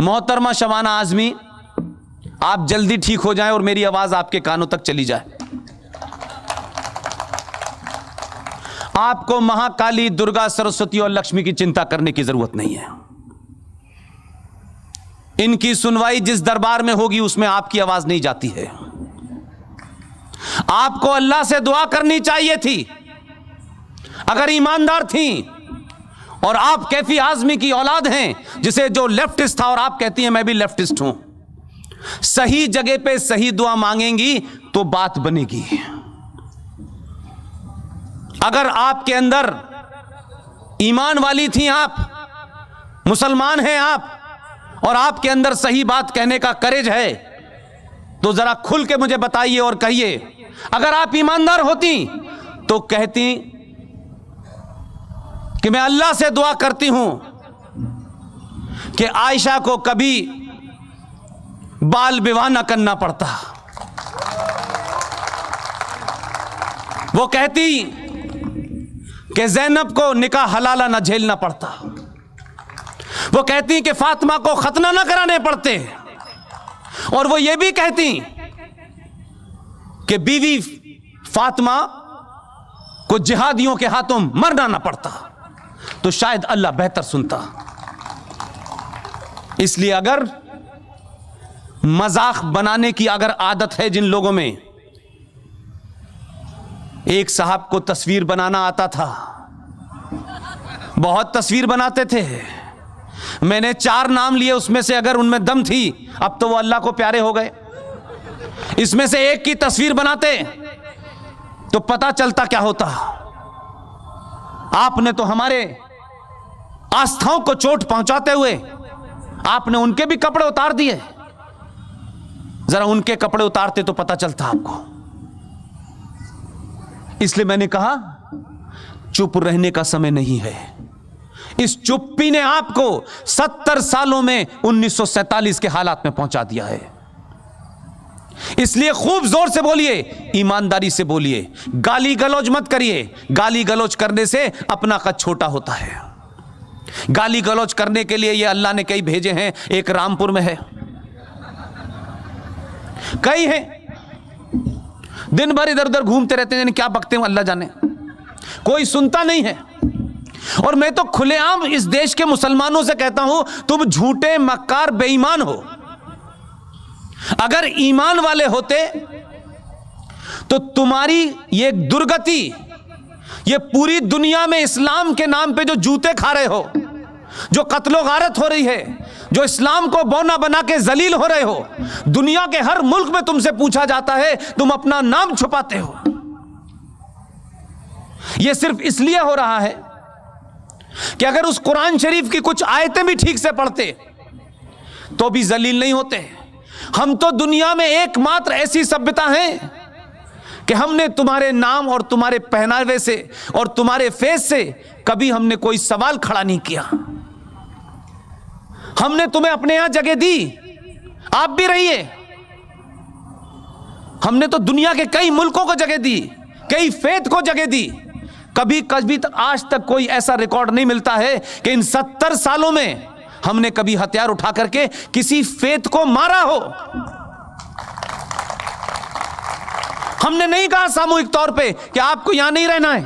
मोहतरमा शबाना आजमी, आप जल्दी ठीक हो जाएं और मेरी आवाज आपके कानों तक चली जाए। आपको महाकाली, दुर्गा, सरस्वती और लक्ष्मी की चिंता करने की जरूरत नहीं है। इनकी सुनवाई जिस दरबार में होगी उसमें आपकी आवाज नहीं जाती है। आपको अल्लाह से दुआ करनी चाहिए थी। अगर ईमानदार थी और आप कैफी आजमी की औलाद हैं, जिसे जो लेफ्टिस्ट था और आप कहती हैं मैं भी लेफ्टिस्ट हूं, सही जगह पे सही दुआ मांगेंगी तो बात बनेगी। अगर आपके अंदर ईमान वाली थी, आप मुसलमान हैं आप, और आपके अंदर सही बात कहने का करेज है, तो जरा खुल के मुझे बताइए और कहिए। अगर आप ईमानदार होती तो कहती कि मैं अल्लाह से दुआ करती हूं कि आयशा को कभी बाल विवाह न करना पड़ता। वो कहती कि ज़ैनब को निकाह हलाला न झेलना पड़ता। वो कहती कि फातिमा को खतना न कराने पड़ते। और वो ये भी कहती कि बीवी फातिमा को जिहादियों के हाथों मरना ना पड़ता, तो शायद अल्लाह बेहतर सुनता। इसलिए अगर मजाक बनाने की अगर आदत है जिन लोगों में, एक साहब को तस्वीर बनाना आता था, बहुत तस्वीर बनाते थे। मैंने 4 नाम लिए, उसमें से अगर उनमें दम थी, अब तो वो अल्लाह को प्यारे हो गए। इसमें से एक की तस्वीर बनाते तो पता चलता क्या होता। आपने तो हमारे आस्थाओं को चोट पहुंचाते हुए आपने उनके भी कपड़े उतार दिए। जरा उनके कपड़े उतारते तो पता चलता आपको। इसलिए मैंने कहा चुप रहने का समय नहीं है। इस चुप्पी ने आपको 70 सालों में 1947 के हालात में पहुंचा दिया है। इसलिए खूब जोर से बोलिए, ईमानदारी से बोलिए, गाली गलौज मत करिए। गाली गलौज करने से अपना कद छोटा होता है। गाली गलौज करने के लिए ये अल्लाह ने कई भेजे हैं। एक रामपुर में है, कई हैं, दिन भर इधर उधर घूमते रहते हैं, क्या बकते हैं अल्लाह जाने, कोई सुनता नहीं है। और मैं तो खुलेआम इस देश के मुसलमानों से कहता हूं, तुम झूठे, मक्कार, बेईमान हो। अगर ईमान वाले होते तो तुम्हारी ये दुर्गति, ये पूरी दुनिया में इस्लाम के नाम पे जो जूते खा रहे हो, जो कत्लो गारत हो रही है, जो इस्लाम को बौना बना के जलील हो रहे हो, दुनिया के हर मुल्क में तुमसे पूछा जाता है, तुम अपना नाम छुपाते हो। यह सिर्फ इसलिए हो रहा है कि अगर उस कुरान शरीफ की कुछ आयतें भी ठीक से पढ़ते तो भी जलील नहीं होते। हम तो दुनिया में एकमात्र ऐसी सभ्यता है कि हमने तुम्हारे नाम और तुम्हारे पहनावे से और तुम्हारे फेस से कभी हमने कोई सवाल खड़ा नहीं किया। हमने तुम्हें अपने यहां जगह दी, आप भी रहिए। हमने तो दुनिया के कई मुल्कों को जगह दी, कई फेथ को जगह दी। कभी कभी तक आज तक कोई ऐसा रिकॉर्ड नहीं मिलता है कि इन 70 सालों में हमने कभी हथियार उठा करके किसी फेथ को मारा हो। हमने नहीं कहा सामूहिक तौर पे कि आपको यहां नहीं रहना है,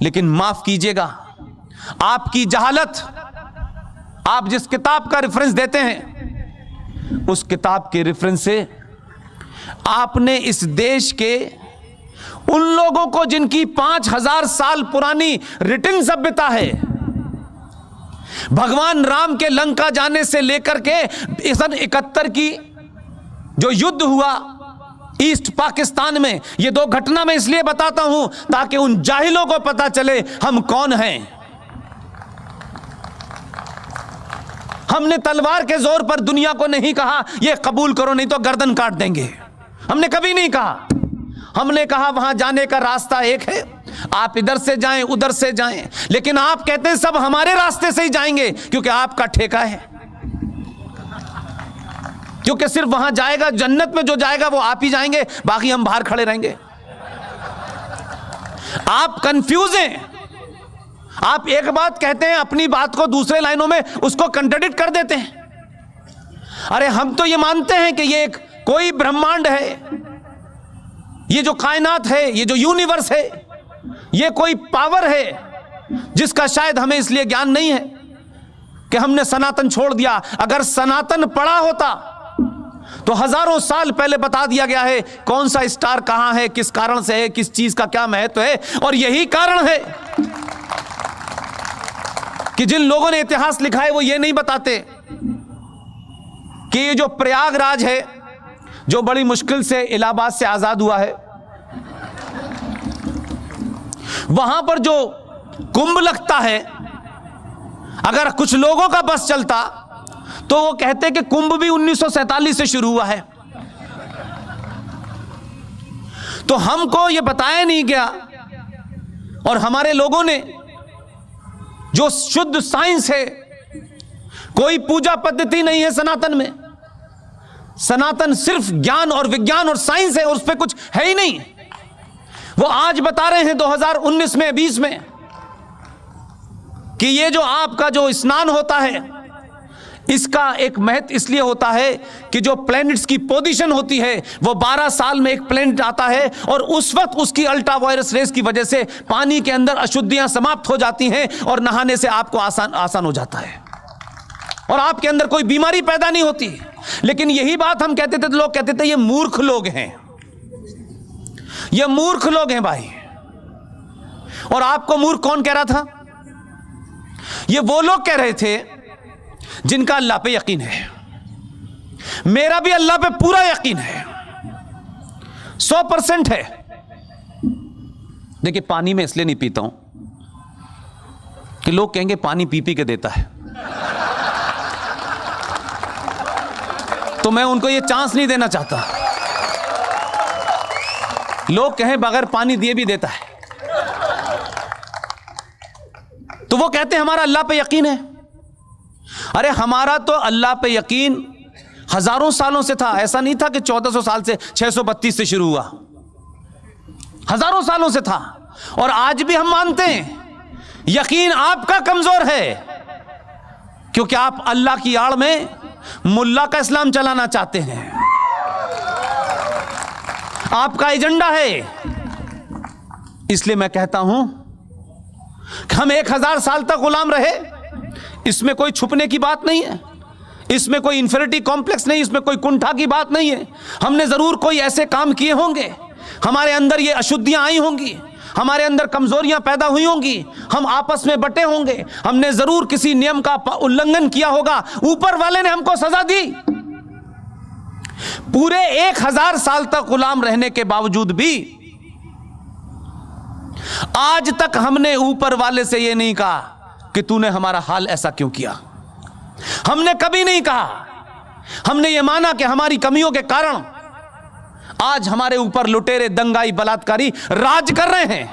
लेकिन माफ कीजिएगा, आपकी जहालत, आप जिस किताब का रेफरेंस देते हैं उस किताब के रेफरेंस से आपने इस देश के उन लोगों को जिनकी 5000 साल पुरानी रिटन सभ्यता है, भगवान राम के लंका जाने से लेकर के सन 71 की जो युद्ध हुआ ईस्ट पाकिस्तान में, ये 2 घटना मैं इसलिए बताता हूं ताकि उन जाहिलों को पता चले हम कौन हैं। हमने तलवार के जोर पर दुनिया को नहीं कहा ये कबूल करो नहीं तो गर्दन काट देंगे, हमने कभी नहीं कहा। हमने कहा वहां जाने का रास्ता एक है, आप इधर से जाएं उधर से जाएं, लेकिन आप कहते हैं सब हमारे रास्ते से ही जाएंगे क्योंकि आपका ठेका है, क्योंकि सिर्फ वहां जाएगा, जन्नत में जो जाएगा वो आप ही जाएंगे, बाकी हम बाहर खड़े रहेंगे। आप कंफ्यूज हैं, आप एक बात कहते हैं अपनी बात को दूसरे लाइनों में उसको कंट्राडिक्ट कर देते हैं। अरे हम तो ये मानते हैं कि ये एक कोई ब्रह्मांड है, ये जो कायनात है, ये जो यूनिवर्स है, ये कोई पावर है जिसका शायद हमें इसलिए ज्ञान नहीं है कि हमने सनातन छोड़ दिया। अगर सनातन पड़ा होता तो हजारों साल पहले बता दिया गया है कौन सा स्टार कहां है, किस कारण से है, किस चीज का क्या महत्व है। और यही कारण है कि जिन लोगों ने इतिहास लिखा है वो ये नहीं बताते कि ये जो प्रयागराज है, जो बड़ी मुश्किल से इलाहाबाद से आजाद हुआ है, वहां पर जो कुंभ लगता है, अगर कुछ लोगों का बस चलता तो वो कहते कि कुंभ भी 1947 से शुरू हुआ है। तो हमको ये बताया नहीं गया और हमारे लोगों ने जो शुद्ध साइंस है, कोई पूजा पद्धति नहीं है सनातन में, सनातन सिर्फ ज्ञान और विज्ञान और साइंस है और उस पर कुछ है ही नहीं। वो आज बता रहे हैं 2019 में 20 में कि ये जो आपका जो स्नान होता है इसका एक महत्व इसलिए होता है कि जो प्लैनेट्स की पोजीशन होती है वो 12 साल में एक प्लैनेट आता है और उस वक्त उसकी अल्ट्रा वायरस रेस की वजह से पानी के अंदर अशुद्धियां समाप्त हो जाती हैं और नहाने से आपको आसान हो जाता है और आपके अंदर कोई बीमारी पैदा नहीं होती। लेकिन यही बात हम कहते थे तो लोग कहते थे ये मूर्ख लोग हैं, ये मूर्ख लोग हैं भाई। और आपको मूर्ख कौन कह रहा था? ये वो लोग कह रहे थे जिनका अल्लाह पे यकीन है। मेरा भी अल्लाह पे पूरा यकीन है, 100% है। देखिए पानी में इसलिए नहीं पीता हूं कि लोग कहेंगे पानी पी पी के देता है, तो मैं उनको ये चांस नहीं देना चाहता। लोग कहें बगैर पानी दिए भी देता है, तो वो कहते हैं हमारा अल्लाह पे यकीन है। अरे हमारा तो अल्लाह पे यकीन हजारों सालों से था, ऐसा नहीं था कि 1400 साल से 632 से शुरू हुआ, हजारों सालों से था। और आज भी हम मानते हैं यकीन आपका कमजोर है क्योंकि आप अल्लाह की आड़ में मुल्ला का इस्लाम चलाना चाहते हैं, आपका एजेंडा है। इसलिए मैं कहता हूं कि हम 1000 साल तक गुलाम रहे, इसमें कोई छुपने की बात नहीं है, इसमें कोई इंफीरियरिटी कॉम्प्लेक्स नहीं, इसमें कोई कुंठा की बात नहीं है। हमने जरूर कोई ऐसे काम किए होंगे, हमारे अंदर ये अशुद्धियां आई होंगी, हमारे अंदर कमजोरियां पैदा हुई होंगी, हम आपस में बटे होंगे, हमने जरूर किसी नियम का उल्लंघन किया होगा, ऊपर वाले ने हमको सजा दी। पूरे 1000 साल तक गुलाम रहने के बावजूद भी आज तक हमने ऊपर वाले से यह नहीं कहा कि तूने हमारा हाल ऐसा क्यों किया। हमने कभी नहीं कहा, हमने ये माना कि हमारी कमियों के कारण आज हमारे ऊपर लुटेरे, दंगाई, बलात्कारी राज कर रहे हैं।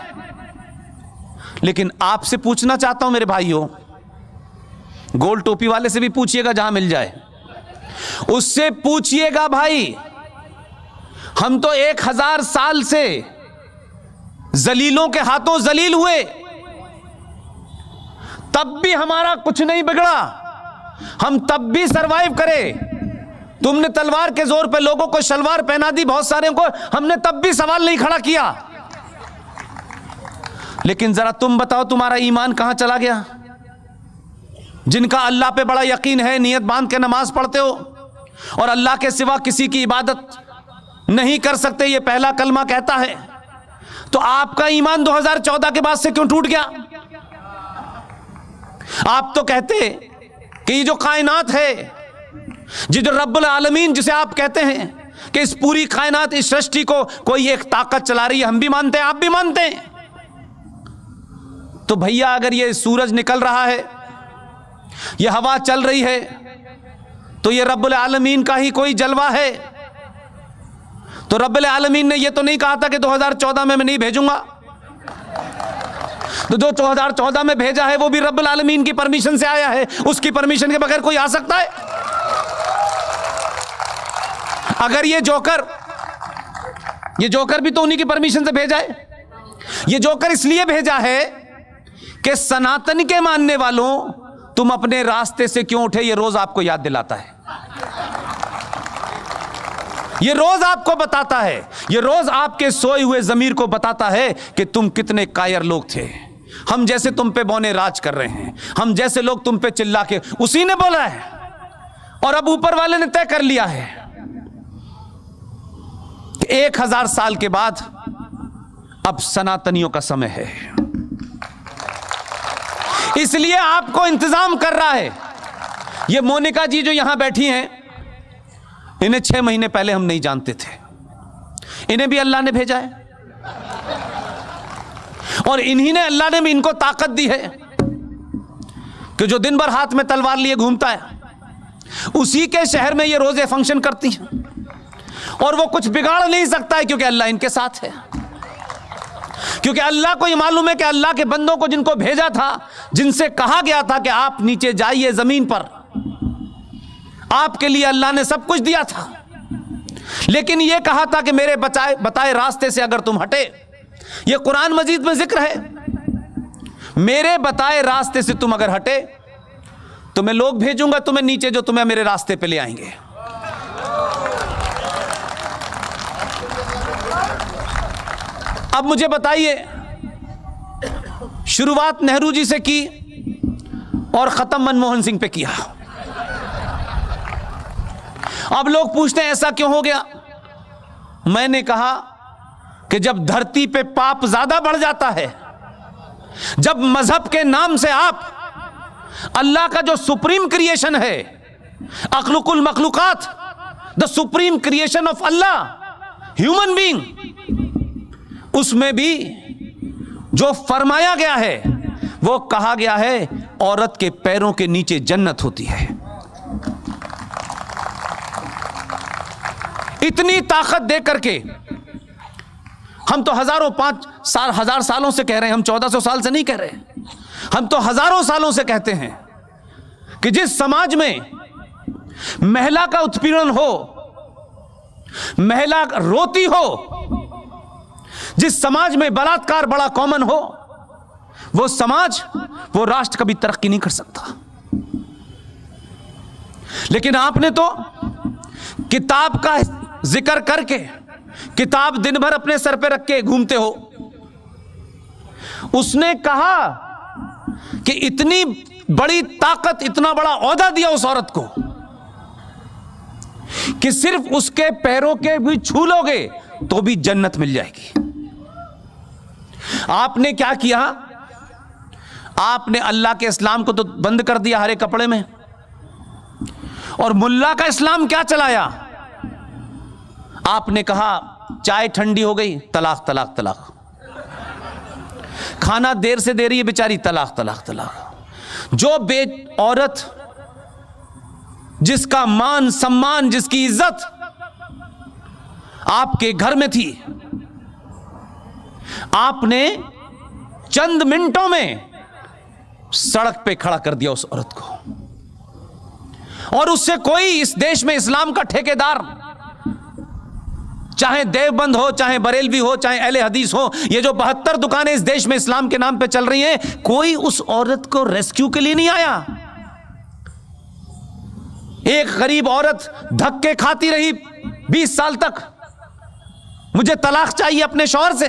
लेकिन आपसे पूछना चाहता हूं मेरे भाइयों, गोल टोपी वाले से भी पूछिएगा जहां मिल जाए, उससे पूछिएगा भाई, हम तो 1000 साल से जलीलों के हाथों जलील हुए, तब भी हमारा कुछ नहीं बिगड़ा, हम तब भी सरवाइव करे। तुमने तलवार के जोर पे लोगों को शलवार पहना दी, बहुत सारे को, हमने तब भी सवाल नहीं खड़ा किया। लेकिन जरा तुम बताओ तुम्हारा ईमान कहां चला गया? जिनका अल्लाह पे बड़ा यकीन है, नियत बांध के नमाज पढ़ते हो और अल्लाह के सिवा किसी की इबादत नहीं कर सकते, ये पहला कलमा कहता है, तो आपका ईमान 2014 के बाद से क्यों टूट गया? आप तो कहते कि ये जो कायनात है, ये जो रब्बुल आलमीन जिसे आप कहते हैं कि इस पूरी कायनात, इस सृष्टि को कोई एक ताकत चला रही है, हम भी मानते हैं, आप भी मानते हैं। तो भैया अगर ये सूरज निकल रहा है, ये हवा चल रही है, तो ये रब्बुल आलमीन का ही कोई जलवा है। तो रब्बुल आलमीन ने ये तो नहीं कहा था कि 2014 में मैं नहीं भेजूंगा। तो जो 2014 में भेजा है वो भी रब्बुल आलमीन की परमिशन से आया है, उसकी परमिशन के बगैर कोई आ सकता है? अगर ये जोकर भी तो उन्हीं की परमिशन से भेजा है। ये जोकर इसलिए भेजा है कि सनातन के मानने वालों, तुम अपने रास्ते से क्यों उठे, ये रोज आपको याद दिलाता है, ये रोज आपको बताता है, ये रोज आपके सोए हुए जमीर को बताता है कि तुम कितने कायर लोग थे। हम जैसे तुम पे बौने राज कर रहे हैं, हम जैसे लोग तुम पे चिल्ला के, उसी ने बोला है और अब ऊपर वाले ने तय कर लिया है कि 1000 साल के बाद अब सनातनियों का समय है। इसलिए आपको इंतजाम कर रहा है। ये मोनिका जी जो यहां बैठी हैं, इन्हें 6 महीने पहले हम नहीं जानते थे, इन्हें भी अल्लाह ने भेजा है और इन्हीं ने, अल्लाह ने भी इनको ताकत दी है कि जो दिन भर हाथ में तलवार लिए घूमता है, उसी के शहर में ये रोजे फंक्शन करती हैं और वो कुछ बिगाड़ नहीं सकता है, क्योंकि अल्लाह इनके साथ है। क्योंकि अल्लाह को ये मालूम है कि अल्लाह के बंदों को जिनको भेजा था, जिनसे कहा गया था कि आप नीचे जाइए जमीन पर, आपके लिए अल्लाह ने सब कुछ दिया था, लेकिन यह कहा था कि मेरे बताए रास्ते से अगर तुम हटे, यह कुरान मजीद में जिक्र है, मेरे बताए रास्ते से तुम अगर हटे तो मैं लोग भेजूंगा तुम्हें नीचे जो तुम्हें मेरे रास्ते पे ले आएंगे। अब मुझे बताइए, शुरुआत नेहरू जी से की और खत्म मनमोहन सिंह पे किया। अब लोग पूछते हैं ऐसा क्यों हो गया? मैंने कहा कि जब धरती पे पाप ज्यादा बढ़ जाता है, जब मजहब के नाम से आप अल्लाह का जो सुप्रीम क्रिएशन है, अखलुकुल मखलूकात, the supreme creation of Allah, human being, उसमें भी जो फरमाया गया है, वो कहा गया है औरत के पैरों के नीचे जन्नत होती है। इतनी ताकत दे करके हम तो हजार सालों से कह रहे हैं, हम 1400 साल से नहीं कह रहे, हम तो हजारों सालों से कहते हैं कि जिस समाज में महिला का उत्पीड़न हो, महिला रोती हो, जिस समाज में बलात्कार बड़ा कॉमन हो, वो समाज, वो राष्ट्र कभी तरक्की नहीं कर सकता। लेकिन आपने तो किताब का जिक्र करके, किताब दिन भर अपने सर पे रख के घूमते हो। उसने कहा कि इतनी बड़ी ताकत, इतना बड़ा औहदा दिया उस औरत को कि सिर्फ उसके पैरों के भी छू लोगे तो भी जन्नत मिल जाएगी। आपने क्या किया? आपने अल्लाह के इस्लाम को तो बंद कर दिया हरे कपड़े में, और मुल्ला का इस्लाम क्या चलाया? आपने कहा चाय ठंडी हो गई, तलाक तलाक तलाक, खाना देर से दे रही है बेचारी, तलाक तलाक तलाक। जो औरत जिसका मान सम्मान, जिसकी इज्जत आपके घर में थी, आपने चंद मिनटों में सड़क पे खड़ा कर दिया उस औरत को, और उससे कोई इस देश में इस्लाम का ठेकेदार, चाहे देवबंद हो, चाहे बरेलवी हो, चाहे अहले हदीस हो, ये जो 72 दुकानें इस देश में इस्लाम के नाम पे चल रही हैं, कोई उस औरत को रेस्क्यू के लिए नहीं आया। एक गरीब औरत धक्के खाती रही 20 साल तक, मुझे तलाक चाहिए अपने शौहर से।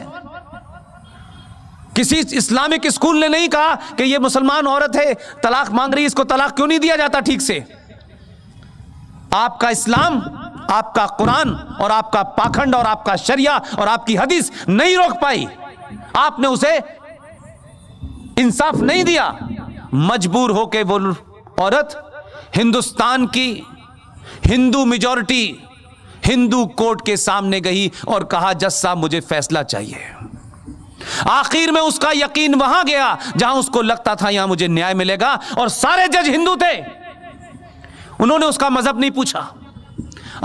किसी इस्लामिक स्कूल ने नहीं कहा कि यह मुसलमान औरत है, तलाक मांग रही, इसको तलाक क्यों नहीं दिया जाता ठीक से। आपका इस्लाम, आपका कुरान और आपका पाखंड और आपका शरिया और आपकी हदीस नहीं रोक पाई, आपने उसे इंसाफ नहीं दिया। मजबूर होकर वो औरत हिंदुस्तान की हिंदू मेजॉरिटी हिंदू कोर्ट के सामने गई और कहा, जज साहब मुझे फैसला चाहिए। आखिर में उसका यकीन वहां गया जहां उसको लगता था यहां मुझे न्याय मिलेगा, और सारे जज हिंदू थे। उन्होंने उसका मजहब नहीं पूछा।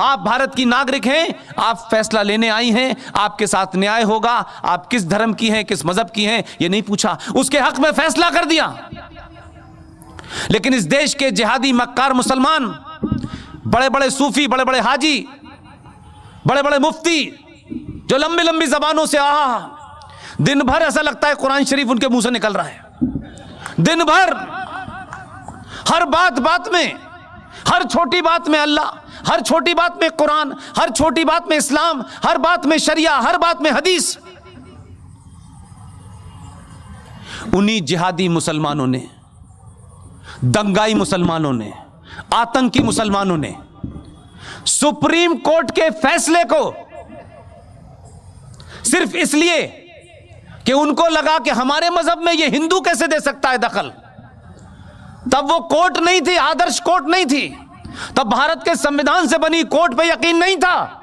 आप भारत की नागरिक हैं, आप फैसला लेने आई हैं, आपके साथ न्याय होगा, आप किस धर्म की हैं, किस मजहब की हैं, यह नहीं पूछा, उसके हक में फैसला कर दिया। लेकिन इस देश के जिहादी मक्कार मुसलमान, बड़े बड़े सूफी, बड़े बड़े हाजी, बड़े बड़े मुफ्ती, जो लंबी लंबी जबानों से दिन भर ऐसा लगता है कुरान शरीफ उनके मुंह से निकल रहा है। दिन भर हर बात में, हर छोटी बात में अल्लाह, हर छोटी बात में कुरान, हर छोटी बात में इस्लाम, हर बात में शरिया, हर बात में हदीस। उन्हीं जिहादी मुसलमानों ने, दंगाई मुसलमानों ने, आतंकी मुसलमानों ने सुप्रीम कोर्ट के फैसले को सिर्फ इसलिए कि उनको लगा कि हमारे मजहब में यह हिंदू कैसे दे सकता है दखल, तब वो कोर्ट नहीं थी, आदर्श कोर्ट नहीं थी, तब भारत के संविधान से बनी कोर्ट पे यकीन नहीं था,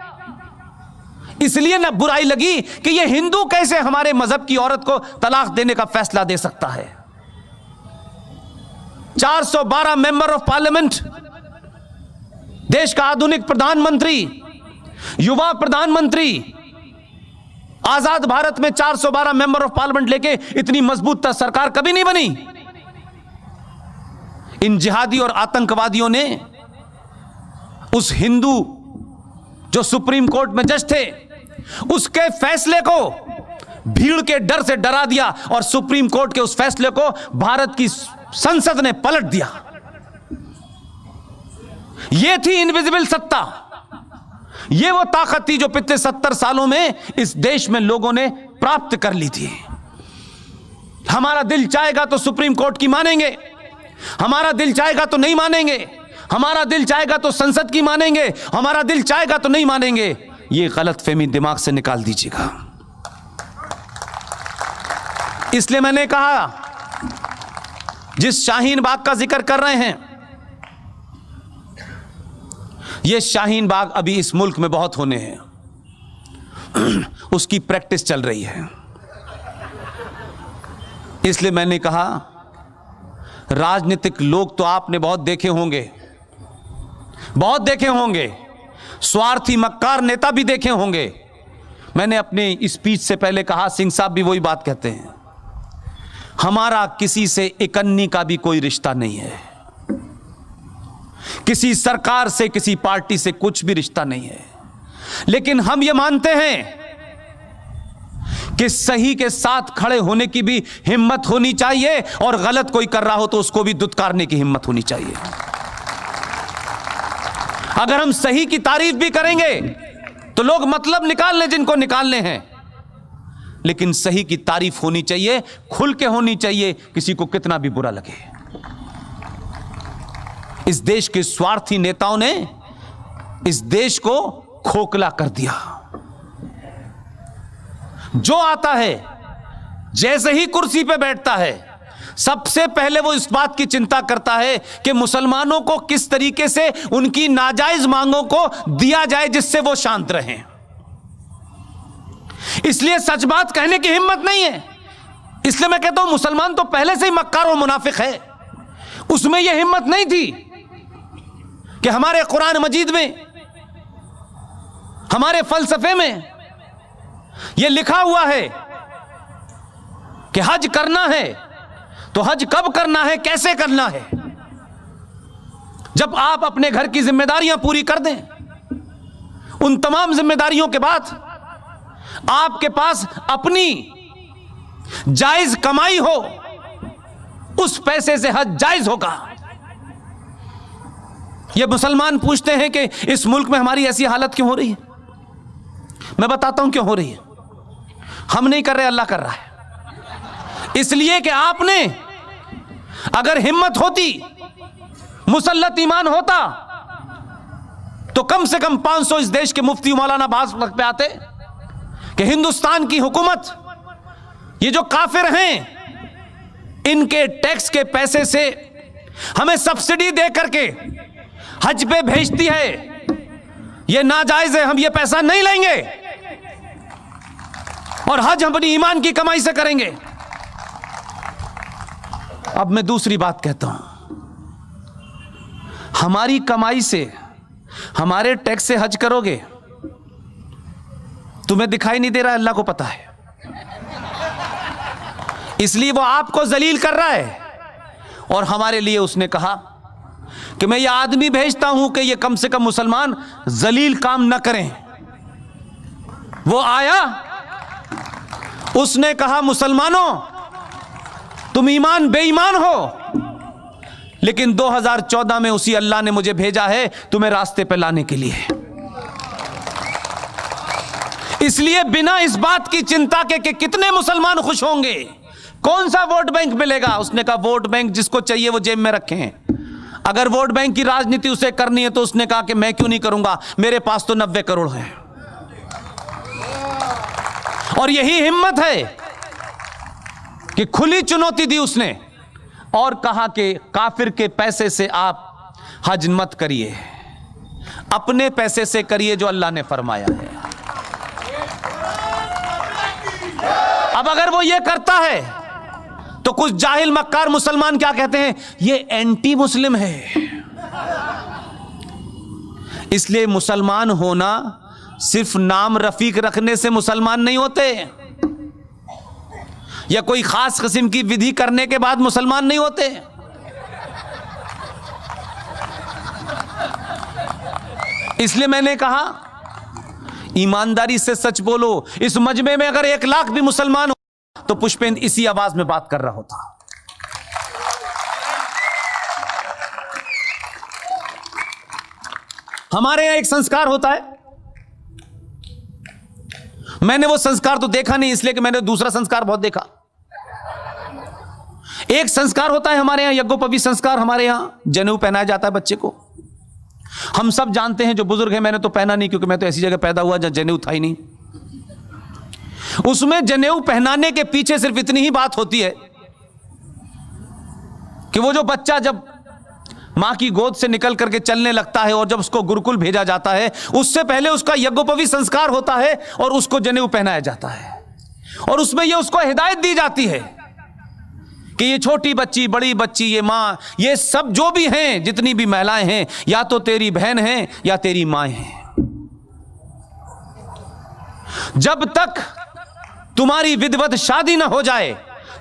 इसलिए ना बुराई लगी कि यह हिंदू कैसे हमारे मजहब की औरत को तलाक देने का फैसला दे सकता है। 412 मेंबर ऑफ पार्लियामेंट, देश का आधुनिक प्रधानमंत्री, युवा प्रधानमंत्री, आजाद भारत में 412 मेंबर ऑफ पार्लियामेंट लेके इतनी मजबूत सरकार कभी नहीं बनी। इन जिहादी और आतंकवादियों ने उस हिंदू जो सुप्रीम कोर्ट में जज थे, उसके फैसले को भीड़ के डर से डरा दिया और सुप्रीम कोर्ट के उस फैसले को भारत की संसद ने पलट दिया। यह थी इनविजिबल सत्ता, यह वो ताकत थी जो पिछले 70 सालों में इस देश में लोगों ने प्राप्त कर ली थी। हमारा दिल चाहेगा तो सुप्रीम कोर्ट की मानेंगे, हमारा दिल चाहेगा तो नहीं मानेंगे, हमारा दिल चाहेगा तो संसद की मानेंगे, हमारा दिल चाहेगा तो नहीं मानेंगे। यह गलतफहमी दिमाग से निकाल दीजिएगा। इसलिए मैंने कहा, जिस शाहीन बाग का जिक्र कर रहे हैं, यह शाहीन बाग अभी इस मुल्क में बहुत होने हैं, उसकी प्रैक्टिस चल रही है। इसलिए मैंने कहा, राजनीतिक लोग तो आपने बहुत देखे होंगे, बहुत देखे होंगे, स्वार्थी मक्कार नेता भी देखे होंगे। मैंने अपने स्पीच से पहले कहा, सिंह साहब भी वही बात कहते हैं, हमारा किसी से इकन्नी का भी कोई रिश्ता नहीं है, किसी सरकार से, किसी पार्टी से कुछ भी रिश्ता नहीं है। लेकिन हम ये मानते हैं कि सही के साथ खड़े होने की भी हिम्मत होनी चाहिए, और गलत कोई कर रहा हो तो उसको भी दुत्कारने की हिम्मत होनी चाहिए। अगर हम सही की तारीफ भी करेंगे तो लोग मतलब निकाल लें जिनको निकालने हैं, लेकिन सही की तारीफ होनी चाहिए, खुल के होनी चाहिए, किसी को कितना भी बुरा लगे। इस देश के स्वार्थी नेताओं ने इस देश को खोखला कर दिया। जो आता है, जैसे ही कुर्सी पे बैठता है, सबसे पहले वो इस बात की चिंता करता है कि मुसलमानों को किस तरीके से उनकी नाजायज मांगों को दिया जाए जिससे वो शांत रहें। इसलिए सच बात कहने की हिम्मत नहीं है। इसलिए मैं कहता हूं, मुसलमान तो पहले से ही मक्कार और मुनाफिक है। उसमें यह हिम्मत नहीं थी कि हमारे कुरान मजीद में, हमारे फलसफे में यह लिखा हुआ है कि हज करना है तो हज कब करना है, कैसे करना है। जब आप अपने घर की जिम्मेदारियां पूरी कर दें, उन तमाम जिम्मेदारियों के बाद आपके पास अपनी जायज कमाई हो, उस पैसे से हज जायज होगा। ये मुसलमान पूछते हैं कि इस मुल्क में हमारी ऐसी हालत क्यों हो रही है। मैं बताता हूं क्यों हो रही है। हम नहीं कर रहे, अल्लाह कर रहा है। इसलिए कि आपने अगर हिम्मत होती, मुसल्लत ईमान होता, तो कम से कम 500 इस देश के मुफ्ती मौलाना बास वक्त पे आते कि हिंदुस्तान की हुकूमत ये जो काफिर हैं इनके टैक्स के पैसे से हमें सब्सिडी दे करके हज पे भेजती है, ये नाजायज है, हम ये पैसा नहीं लेंगे और हज हम अपनी ईमान की कमाई से करेंगे। अब मैं दूसरी बात कहता हूं, हमारी कमाई से, हमारे टैक्स से हज करोगे, तुम्हें दिखाई नहीं दे रहा, अल्लाह को पता है, इसलिए वो आपको जलील कर रहा है। और हमारे लिए उसने कहा कि मैं ये आदमी भेजता हूं कि ये कम से कम मुसलमान जलील काम न करें। वो आया, उसने कहा मुसलमानों तुम ईमान बेईमान हो, लेकिन 2014 में उसी अल्लाह ने मुझे भेजा है तुम्हें रास्ते पे लाने के लिए। इसलिए बिना इस बात की चिंता के कि कितने मुसलमान खुश होंगे, कौन सा वोट बैंक मिलेगा, उसने कहा वोट बैंक जिसको चाहिए वो जेब में रखें। अगर वोट बैंक की राजनीति उसे करनी है तो उसने कहा कि मैं क्यों नहीं करूंगा, मेरे पास तो 90 करोड़ है। और यही हिम्मत है कि खुली चुनौती दी उसने और कहा कि काफिर के पैसे से आप हज मत करिए, अपने पैसे से करिए जो अल्लाह ने फरमाया है। अब अगर वो ये करता है तो कुछ जाहिल मक्कार मुसलमान क्या कहते हैं, ये एंटी मुस्लिम है। इसलिए मुसलमान होना सिर्फ नाम रफीक रखने से मुसलमान नहीं होते, या कोई खास किस्म की विधि करने के बाद मुसलमान नहीं होते। इसलिए मैंने कहा ईमानदारी से सच बोलो। इस मजमे में अगर 1 लाख भी मुसलमान हो तो पुष्पेंद्र इसी आवाज में बात कर रहा होता। हमारे यहां एक संस्कार होता है, मैंने वो संस्कार तो देखा नहीं इसलिए कि मैंने दूसरा संस्कार बहुत देखा। एक संस्कार होता है हमारे यहां यज्ञोपवीत संस्कार, हमारे यहां जनेऊ पहनाया जाता है बच्चे को। हम सब जानते हैं, जो बुजुर्ग हैं, मैंने तो पहना नहीं क्योंकि मैं तो ऐसी जगह पैदा हुआ जहां जनेऊ था ही नहीं। उसमें जनेऊ पहनाने के पीछे सिर्फ इतनी ही बात होती है कि वो जो बच्चा जब मां की गोद से निकल करके चलने लगता है और जब उसको गुरुकुल भेजा जाता है, उससे पहले उसका यज्ञोपवीत संस्कार होता है और उसको जनेऊ पहनाया जाता है। और उसमें ये उसको हिदायत दी जाती है कि ये छोटी बच्ची, बड़ी बच्ची, ये मां, ये सब जो भी हैं, जितनी भी महिलाएं हैं, या तो तेरी बहन हैं या तेरी मां हैं। जब तक तुम्हारी विधिवत शादी ना हो जाए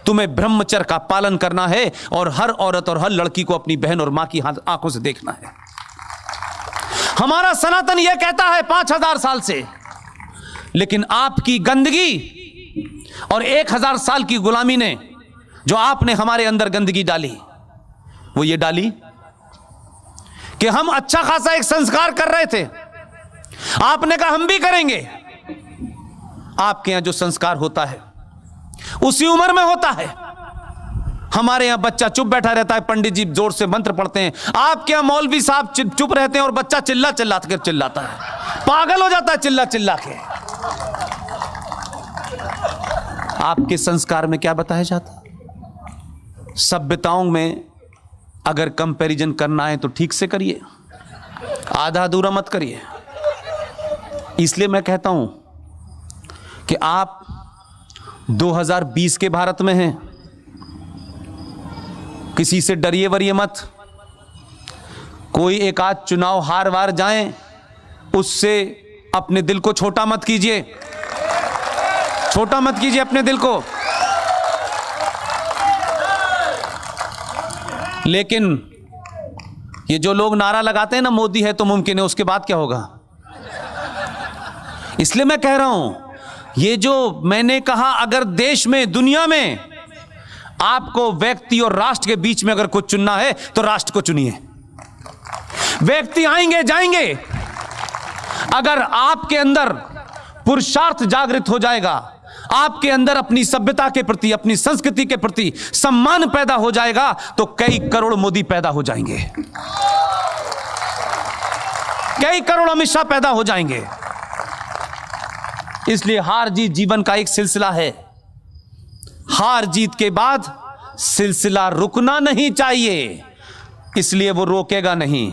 तुम्हें ब्रह्मचर्य का पालन करना है और हर औरत और हर लड़की को अपनी बहन और मां की आंखों से देखना है। हमारा सनातन यह कहता है 5000 साल से, लेकिन आपकी गंदगी और 1000 साल की गुलामी ने जो आपने हमारे अंदर गंदगी डाली, वो ये डाली कि हम अच्छा खासा एक संस्कार कर रहे थे, आपने कहा हम भी करेंगे। आपके यहां जो संस्कार होता है उसी उम्र में होता है। हमारे यहां बच्चा चुप बैठा रहता है, पंडित जी जोर से मंत्र पढ़ते हैं। आपके यहां मौलवी साहब चुप रहते हैं और बच्चा चिल्लाता है, पागल हो जाता है चिल्ला चिल्ला के। आपके संस्कार में क्या बताया जाता? सभ्यताओं में अगर कंपैरिजन करना है तो ठीक से करिए, आधा अधूरा मत करिए। इसलिए मैं कहता हूं कि आप 2020 के भारत में हैं, किसी से डरिए वरिए मत। कोई एक आध चुनाव हार वार जाएं, उससे अपने दिल को छोटा मत कीजिए, छोटा मत कीजिए अपने दिल को। लेकिन ये जो लोग नारा लगाते हैं ना, मोदी है तो मुमकिन है, उसके बाद क्या होगा? इसलिए मैं कह रहा हूं, ये जो मैंने कहा, अगर देश में, दुनिया में आपको व्यक्ति और राष्ट्र के बीच में अगर कुछ चुनना है तो राष्ट्र को चुनिए। व्यक्ति आएंगे जाएंगे। अगर आपके अंदर पुरुषार्थ जागृत हो जाएगा, आपके अंदर अपनी सभ्यता के प्रति, अपनी संस्कृति के प्रति सम्मान पैदा हो जाएगा, तो कई करोड़ मोदी पैदा हो जाएंगे, कई करोड़ अमित शाह पैदा हो जाएंगे। इसलिए हार जीत जीवन का एक सिलसिला है। हार जीत के बाद सिलसिला रुकना नहीं चाहिए, इसलिए वो रोकेगा नहीं।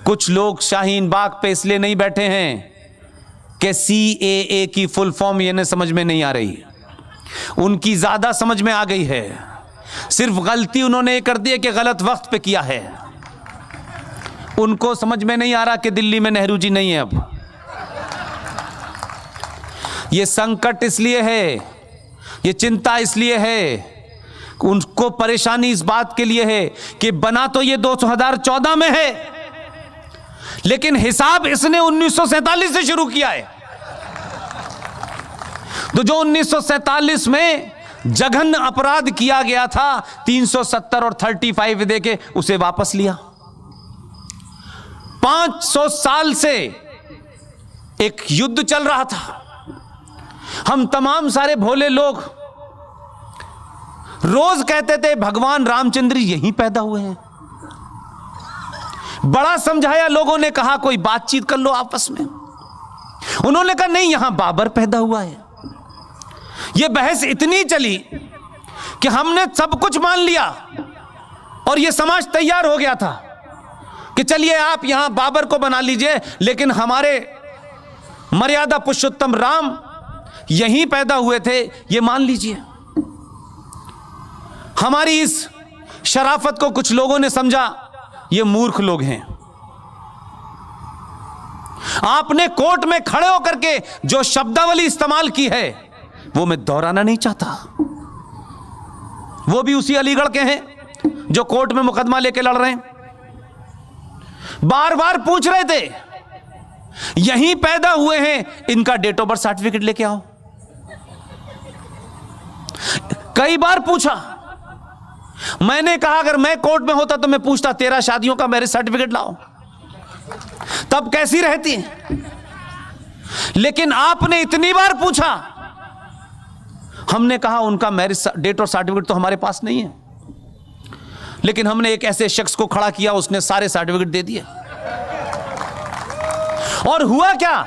कुछ लोग शाहीन बाग पे इसलिए नहीं बैठे हैं कि CAA की फुल फॉर्म इन्हें समझ में नहीं आ रही। उनकी ज्यादा समझ में आ गई है, सिर्फ गलती उन्होंने ये कर दी है कि गलत वक्त पे किया है। उनको समझ में नहीं आ रहा कि दिल्ली में नेहरू जी नहीं है। अब ये संकट इसलिए है, ये चिंता इसलिए है, उनको परेशानी इस बात के लिए है कि बना तो ये 2014 में है, लेकिन हिसाब इसने 1947 से शुरू किया है। तो जो 1947 में जघन्य अपराध किया गया था, 370 और 35 दे के उसे वापस लिया। 500 साल से एक युद्ध चल रहा था। हम तमाम सारे भोले लोग रोज कहते थे भगवान रामचंद्र यहीं पैदा हुए हैं। बड़ा समझाया, लोगों ने कहा कोई बातचीत कर लो आपस में। उन्होंने कहा नहीं, यहां बाबर पैदा हुआ है। यह बहस इतनी चली कि हमने सब कुछ मान लिया और यह समाज तैयार हो गया था कि चलिए आप यहां बाबर को बना लीजिए, लेकिन हमारे मर्यादा पुरुषोत्तम राम यहीं पैदा हुए थे, यह मान लीजिए। हमारी इस शराफत को कुछ लोगों ने समझा ये मूर्ख लोग हैं। आपने कोर्ट में खड़े होकर के जो शब्दावली इस्तेमाल की है वो मैं दोहराना नहीं चाहता। वो भी उसी अलीगढ़ के हैं जो कोर्ट में मुकदमा लेके लड़ रहे हैं। बार बार पूछ रहे थे यहीं पैदा हुए हैं, इनका डेट ऑफ बर्थ सर्टिफिकेट लेके आओ। कई बार पूछा। मैंने कहा अगर मैं कोर्ट में होता तो मैं पूछता 13 शादियों का मैरिज सर्टिफिकेट लाओ, तब कैसी रहती है। लेकिन आपने इतनी बार पूछा, हमने कहा उनका मैरिज डेट और सर्टिफिकेट तो हमारे पास नहीं है, लेकिन हमने एक ऐसे शख्स को खड़ा किया, उसने सारे सर्टिफिकेट दे दिए। और हुआ क्या,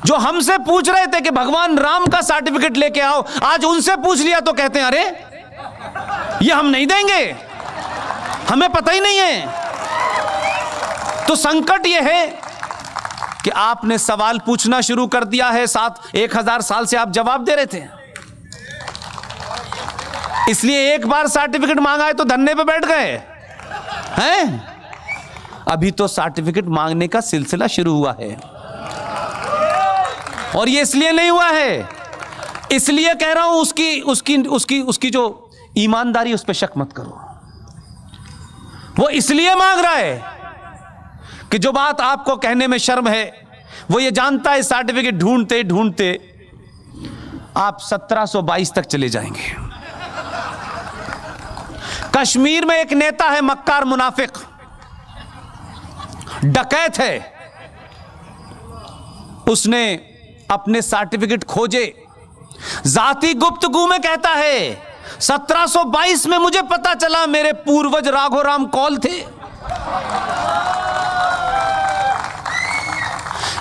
जो हमसे पूछ रहे थे कि भगवान राम का सर्टिफिकेट लेके आओ, आज उनसे पूछ लिया तो कहते हैं अरे ये हम नहीं देंगे, हमें पता ही नहीं है। तो संकट यह है कि आपने सवाल पूछना शुरू कर दिया है। 1000 साल से आप जवाब दे रहे थे, इसलिए एक बार सर्टिफिकेट मांगा है तो धरने पे बैठ गए हैं। अभी तो सर्टिफिकेट मांगने का सिलसिला शुरू हुआ है, और ये इसलिए नहीं हुआ है, इसलिए कह रहा हूं उसकी जो ईमानदारी, उस पर शक मत करो। वो इसलिए मांग रहा है कि जो बात आपको कहने में शर्म है, वो ये जानता है सर्टिफिकेट ढूंढते ढूंढते आप 1722 तक चले जाएंगे। कश्मीर में एक नेता है, मक्कार मुनाफिक, डकैत है। उसने अपने सर्टिफिकेट खोजे, जाति गुप्तगू में कहता है 1722 में मुझे पता चला मेरे पूर्वज राघोराम कौल थे।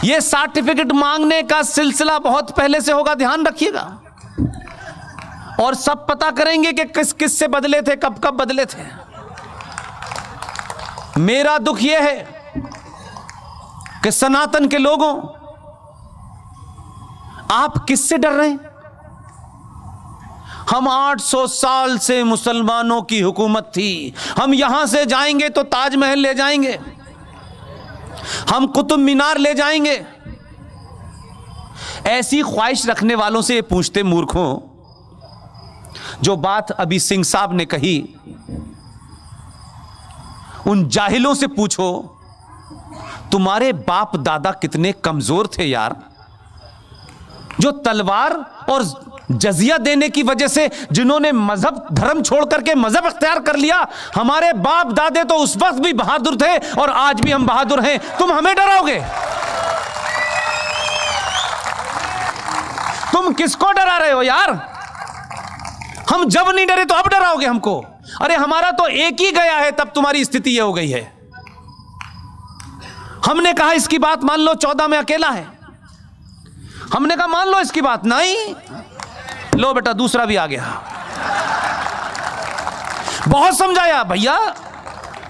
यह सर्टिफिकेट मांगने का सिलसिला बहुत पहले से होगा, ध्यान रखिएगा। और सब पता करेंगे कि किस किस से बदले थे, कब कब बदले थे। मेरा दुख यह है कि सनातन के लोगों, आप किससे डर रहे हैं? हम 800 साल से मुसलमानों की हुकूमत थी। हम यहां से जाएंगे तो ताजमहल ले जाएंगे, हम कुतुब मीनार ले जाएंगे। ऐसी ख्वाहिश रखने वालों से ये पूछते मूर्खों, जो बात अभी सिंह साहब ने कही, उन जाहिलों से पूछो तुम्हारे बाप दादा कितने कमजोर थे यार, जो तलवार और जजिया देने की वजह से जिन्होंने मजहब धर्म छोड़ करके मजहब अख्तियार कर लिया, हमारे बाप दादे तो उस वक्त भी बहादुर थे और आज भी हम बहादुर हैं। तुम हमें डराओगे? तुम किसको डरा रहे हो यार? हम जब नहीं डरे तो अब डराओगे हमको? अरे हमारा तो एक ही गया है, तब तुम्हारी स्थिति ये हो गई है। हमने कहा इसकी बात मान लो, 14 में अकेला है, हमने कहा मान लो इसकी बात, नहीं, लो बेटा दूसरा भी आ गया। बहुत समझाया, भैया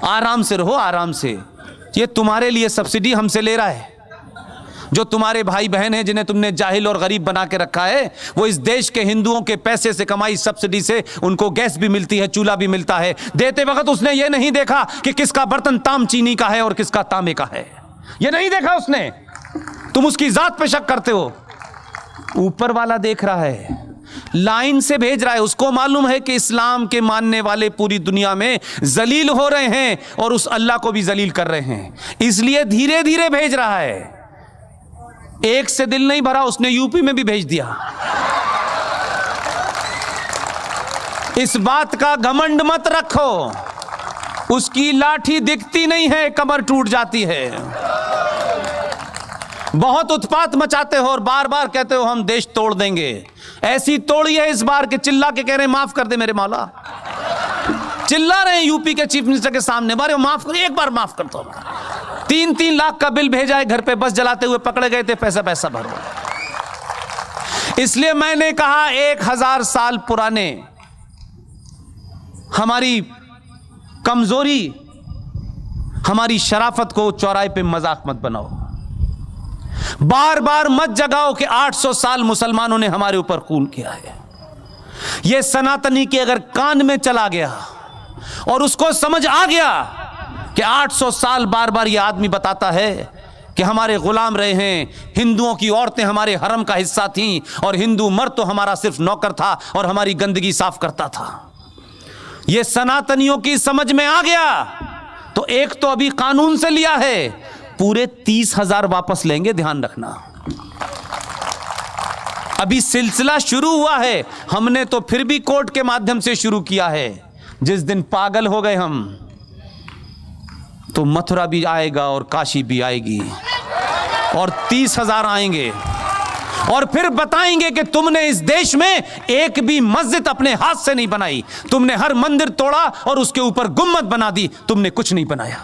आराम से रहो, आराम से। ये तुम्हारे लिए सब्सिडी हमसे ले रहा है। जो तुम्हारे भाई बहन हैं जिन्हें तुमने जाहिल और गरीब बना के रखा है, वो इस देश के हिंदुओं के पैसे से कमाई सब्सिडी से उनको गैस भी मिलती है, चूल्हा भी मिलता है। देते वक्त उसने ये नहीं देखा कि किसका बर्तन ताम चीनी का है और किसका तांबे का है, ये नहीं देखा उसने। तुम उसकी जात पे शक करते हो। ऊपर वाला देख रहा है, लाइन से भेज रहा है। उसको मालूम है कि इस्लाम के मानने वाले पूरी दुनिया में जलील हो रहे हैं और उस अल्लाह को भी जलील कर रहे हैं, इसलिए धीरे धीरे भेज रहा है। एक से दिल नहीं भरा, उसने यूपी में भी भेज दिया। इस बात का घमंड मत रखो, उसकी लाठी दिखती नहीं है, कमर टूट जाती है। बहुत उत्पात मचाते हो और बार बार कहते हो हम देश तोड़ देंगे। ऐसी तोड़ी है इस बार के चिल्ला के कह रहे हैं माफ कर दे मेरे मौला। चिल्ला रहे हैं यूपी के चीफ मिनिस्टर के सामने, बारे माफ कर, एक बार माफ कर दो। 3-3 लाख का बिल भेजा है घर पे, बस जलाते हुए पकड़े गए थे, पैसा पैसा भरो। इसलिए मैंने कहा 1000 साल पुराने हमारी कमजोरी, हमारी शराफत को चौराहे पे मजाक मत बनाओ। बार बार मत जगाओ कि 800 साल मुसलमानों ने हमारे ऊपर खून किया है। यह सनातनी के अगर कान में चला गया और उसको समझ आ गया कि 800 साल बार बार यह आदमी बताता है कि हमारे गुलाम रहे हैं, हिंदुओं की औरतें हमारे हरम का हिस्सा थीं और हिंदू मर्द तो हमारा सिर्फ नौकर था और हमारी गंदगी साफ करता था, यह सनातनियों की समझ में आ गया तो एक तो अभी कानून से लिया है, पूरे 30,000 वापस लेंगे, ध्यान रखना। अभी सिलसिला शुरू हुआ है, हमने तो फिर भी कोर्ट के माध्यम से शुरू किया है। जिस दिन पागल हो गए हम तो मथुरा भी आएगा और काशी भी आएगी और 30,000 आएंगे और फिर बताएंगे कि तुमने इस देश में एक भी मस्जिद अपने हाथ से नहीं बनाई, तुमने हर मंदिर तोड़ा और उसके ऊपर गुम्मद बना दी, तुमने कुछ नहीं बनाया।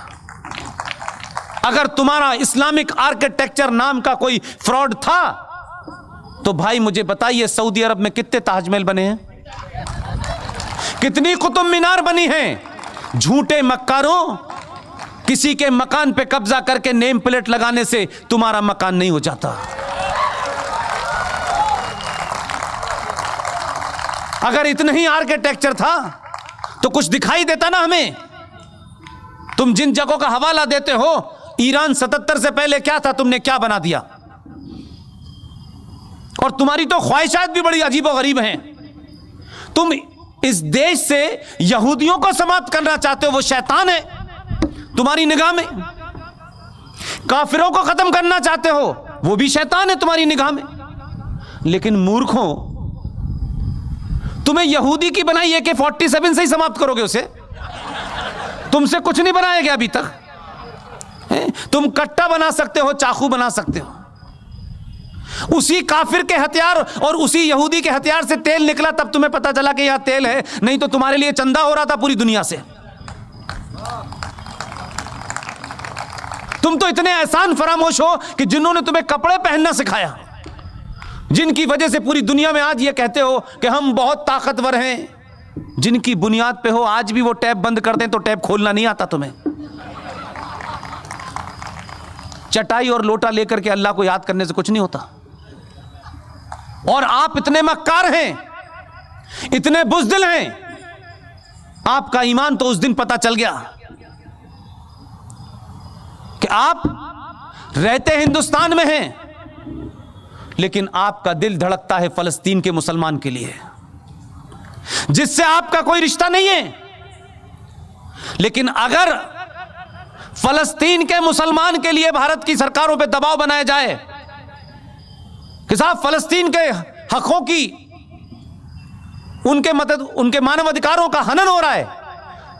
अगर तुम्हारा इस्लामिक आर्किटेक्चर नाम का कोई फ्रॉड था तो भाई मुझे बताइए सऊदी अरब में कितने ताजमहल बने हैं, कितनी कुतुब मीनार बनी हैं। झूठे मक्कारों, किसी के मकान पे कब्जा करके नेम प्लेट लगाने से तुम्हारा मकान नहीं हो जाता। अगर इतना ही आर्किटेक्चर था तो कुछ दिखाई देता ना हमें। तुम जिन जगहों का हवाला देते हो, ईरान 77 से पहले क्या था, तुमने क्या बना दिया। और तुम्हारी तो ख्वाहिशात भी बड़ी अजीबो गरीब हैं। तुम इस देश से यहूदियों को समाप्त करना चाहते हो, वो शैतान है तुम्हारी निगाह में। काफिरों को खत्म करना चाहते हो, वो भी शैतान है तुम्हारी निगाह में। लेकिन मूर्खों, तुम्हें यहूदी की बनाई AK-47 से ही समाप्त करोगे उसे, तुमसे कुछ नहीं बनाया गया अभी तक। तुम कट्टा बना सकते हो, चाकू बना सकते हो, उसी काफिर के हथियार और उसी यहूदी के हथियार से तेल निकला, तब तुम्हें पता चला कि यहां तेल है, नहीं तो तुम्हारे लिए चंदा हो रहा था पूरी दुनिया से। तुम तो इतने एहसान फरामोश हो कि जिन्होंने तुम्हें कपड़े पहनना सिखाया, जिनकी वजह से पूरी दुनिया में आज ये कहते हो कि हम बहुत ताकतवर हैं, जिनकी बुनियाद पे हो आज भी वो टैप बंद कर दें तो टैप खोलना नहीं आता तुम्हें। चटाई और लोटा लेकर के अल्लाह को याद करने से कुछ नहीं होता। और आप इतने मक्कार हैं, इतने बुज़दिल हैं, आपका ईमान तो उस दिन पता चल गया कि आप रहते हिंदुस्तान में हैं, लेकिन आपका दिल धड़कता है फलस्तीन के मुसलमान के लिए, जिससे आपका कोई रिश्ता नहीं है। लेकिन अगर फलस्तीन के मुसलमान के लिए भारत की सरकारों पे दबाव बनाया जाए कि साहब फलस्तीन के हकों की उनके मानव अधिकारों का हनन हो रहा है,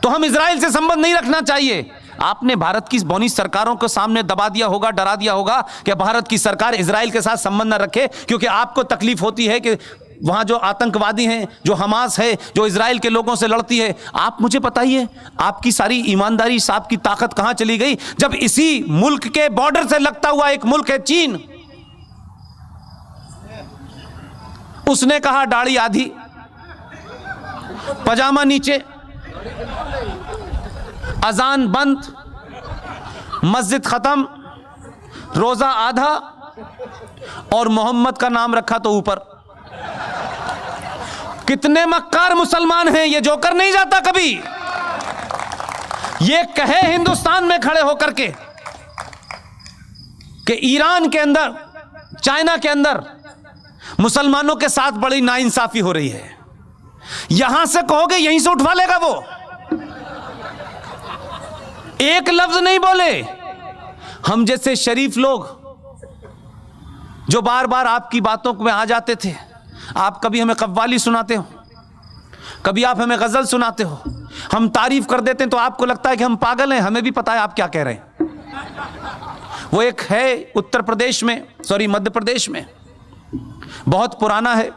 तो हम इजराइल से संबंध नहीं रखना चाहिए। आपने भारत की बौनी सरकारों को सामने दबा दिया होगा, डरा दिया होगा कि भारत की सरकार इजराइल के साथ संबंध न रखे, क्योंकि आपको तकलीफ होती है कि वहां जो आतंकवादी हैं, जो हमास है, जो इजराइल के लोगों से लड़ती है। आप मुझे बताइए, आपकी सारी ईमानदारी, आपकी ताकत कहां चली गई, जब इसी मुल्क के बॉर्डर से लगता हुआ एक मुल्क है चीन, उसने कहा दाढ़ी आधी, पजामा नीचे, अजान बंद, मस्जिद खत्म, रोजा आधा, और मोहम्मद का नाम रखा तो ऊपर। कितने मक्कार मुसलमान हैं, ये जोकर नहीं जाता कभी। ये कहे हिंदुस्तान में खड़े होकर के कि ईरान के अंदर, चाइना के अंदर मुसलमानों के साथ बड़ी नाइंसाफी हो रही है, यहां से कहोगे यहीं से उठवा लेगा वो। एक लफ्ज नहीं बोले। हम जैसे शरीफ लोग जो बार बार आपकी बातों में आ जाते थे, आप कभी हमें कव्वाली सुनाते हो, कभी आप हमें गजल सुनाते हो, हम तारीफ कर देते हैं तो आपको लगता है कि हम पागल हैं। हमें भी पता है आप क्या कह रहे हैं। वो एक है उत्तर प्रदेश में, सॉरी मध्य प्रदेश में, बहुत पुराना है,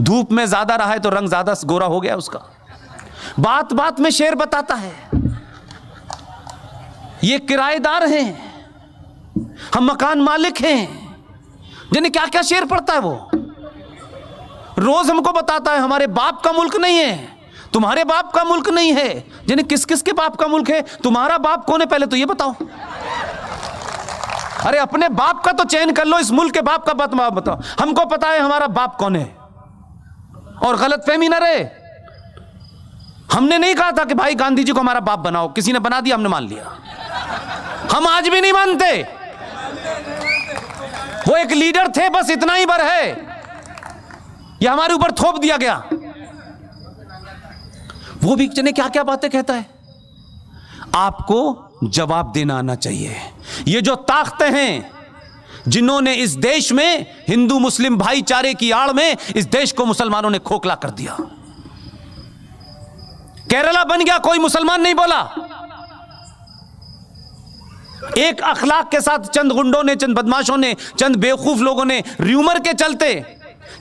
धूप में ज्यादा रहा है तो रंग ज्यादा गोरा हो गया उसका। बात बात में शेर बताता है, ये किराएदार हैं, हम मकान मालिक हैं, जिन्हें क्या क्या शेर पड़ता है। वो रोज हमको बताता है हमारे बाप का मुल्क नहीं है, तुम्हारे बाप का मुल्क नहीं है। जिन्हें किस किस के बाप का मुल्क है, तुम्हारा बाप कौन है पहले तो ये बताओ। अरे अपने बाप का तो चयन कर लो, इस मुल्क के बाप का बात बताओ। हमको पता है हमारा बाप कौन है, और गलतफहमी ना रहे। हमने नहीं कहा था कि भाई गांधी जी को हमारा बाप बनाओ, किसी ने बना दिया, हमने मान लिया। हम आज भी नहीं मानते। वो एक लीडर थे, बस इतना ही बर है, ये हमारे ऊपर थोप दिया गया। वो भी जाने क्या क्या बातें कहता है। आपको जवाब देना आना चाहिए। ये जो ताकतें हैं जिन्होंने इस देश में हिंदू मुस्लिम भाईचारे की आड़ में इस देश को मुसलमानों ने खोखला कर दिया। केरला बन गया, कोई मुसलमान नहीं बोला। एक अखलाक के साथ चंद गुंडों ने, चंद बदमाशों ने, चंद बेवकूफ लोगों ने र्यूमर के चलते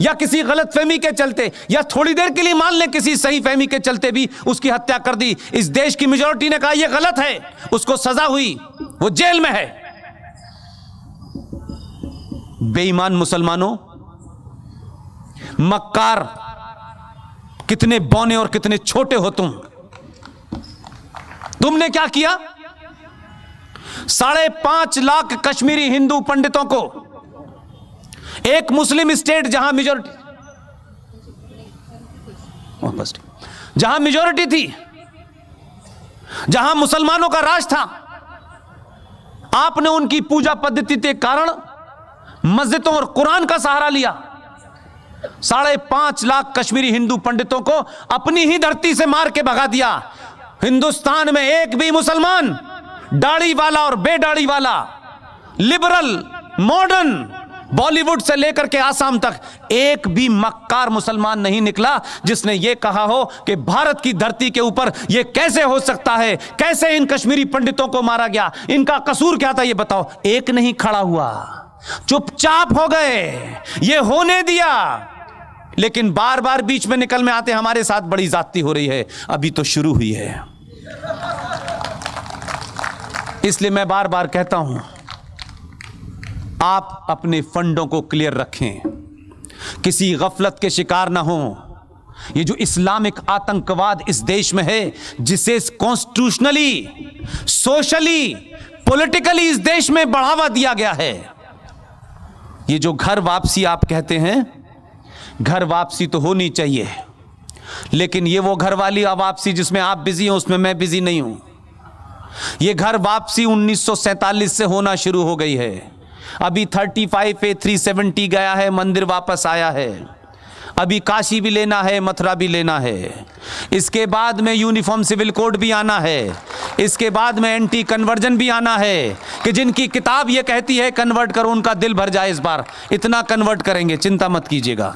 या किसी गलत फहमी के चलते या थोड़ी देर के लिए मान लें किसी सही फहमी के चलते भी उसकी हत्या कर दी। इस देश की मेजॉरिटी ने कहा यह गलत है, उसको सजा हुई, वो जेल में है। बेईमान मुसलमानों, मक्कार, कितने बौने और कितने छोटे हो तुमने क्या किया? 5.5 लाख कश्मीरी हिंदू पंडितों को एक मुस्लिम स्टेट जहां मेजॉरिटी थी, जहां मुसलमानों का राज था, आपने उनकी पूजा पद्धति के कारण मस्जिदों और कुरान का सहारा लिया। 5.5 लाख कश्मीरी हिंदू पंडितों को अपनी ही धरती से मार के भगा दिया। हिंदुस्तान में एक भी मुसलमान, दाढ़ी वाला और बेदाढ़ी वाला, लिबरल, मॉडर्न, बॉलीवुड से लेकर के आसाम तक एक भी मक्कार मुसलमान नहीं निकला जिसने यह कहा हो कि भारत की धरती के ऊपर यह कैसे हो सकता है, कैसे इन कश्मीरी पंडितों को मारा गया, इनका कसूर क्या था ये बताओ। एक नहीं खड़ा हुआ, चुपचाप हो गए, ये होने दिया। लेकिन बार बार बीच में निकल में आते हमारे साथ बड़ी ज्यादती हो रही है, अभी तो शुरू हुई है। इसलिए मैं बार बार कहता हूं, आप अपने फंडों को क्लियर रखें, किसी गफलत के शिकार ना हो। ये जो इस्लामिक आतंकवाद इस देश में है, जिसे कॉन्स्टिट्यूशनली, सोशली, पॉलिटिकली इस देश में बढ़ावा दिया गया है, ये जो घर वापसी आप कहते हैं, घर वापसी तो होनी चाहिए, लेकिन ये वो घर वाली वापसी जिसमें आप बिजी हो उसमें मैं बिजी नहीं हूं। ये घर वापसी 1947 से होना शुरू हो गई है। अभी 35A 370 गया है, मंदिर वापस आया है। अभी काशी भी लेना है, मथुरा भी लेना है। इसके बाद में यूनिफॉर्म सिविल कोड भी आना है। इसके बाद में एंटी कन्वर्जन भी आना है कि जिनकी किताब ये कहती है कन्वर्ट करो, उनका दिल भर जाए। इस बार इतना कन्वर्ट करेंगे, चिंता मत कीजिएगा।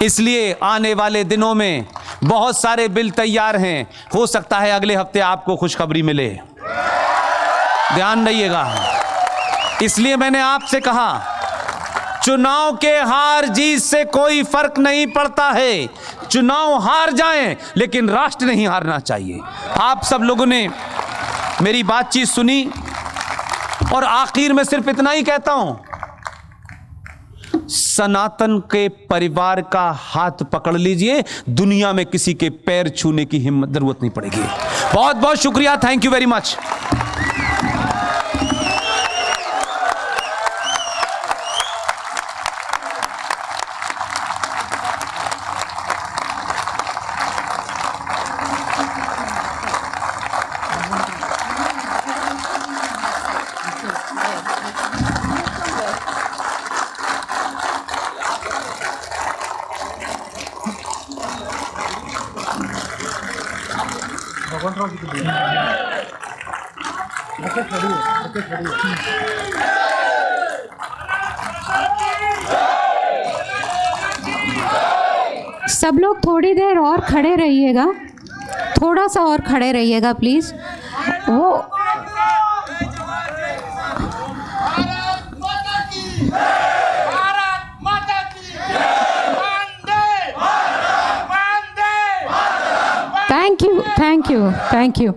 इसलिए आने वाले दिनों में बहुत सारे बिल तैयार हैं, हो सकता है अगले हफ्ते आपको खुशखबरी मिले, ध्यान रहिएगा। इसलिए मैंने आपसे कहा, चुनाव के हार जीत से कोई फर्क नहीं पड़ता है, चुनाव हार जाएं लेकिन राष्ट्र नहीं हारना चाहिए। आप सब लोगों ने मेरी बातचीत सुनी और आखिर में सिर्फ इतना ही कहता हूं, सनातन के परिवार का हाथ पकड़ लीजिए, दुनिया में किसी के पैर छूने की हिम्मत जरूरत नहीं पड़ेगी। बहुत बहुत शुक्रिया, थैंक यू वेरी मच। सब लोग थोड़ी देर और खड़े रहिएगा, थोड़ा सा और खड़े रहिएगा प्लीज। वो thank you, thank you, thank you.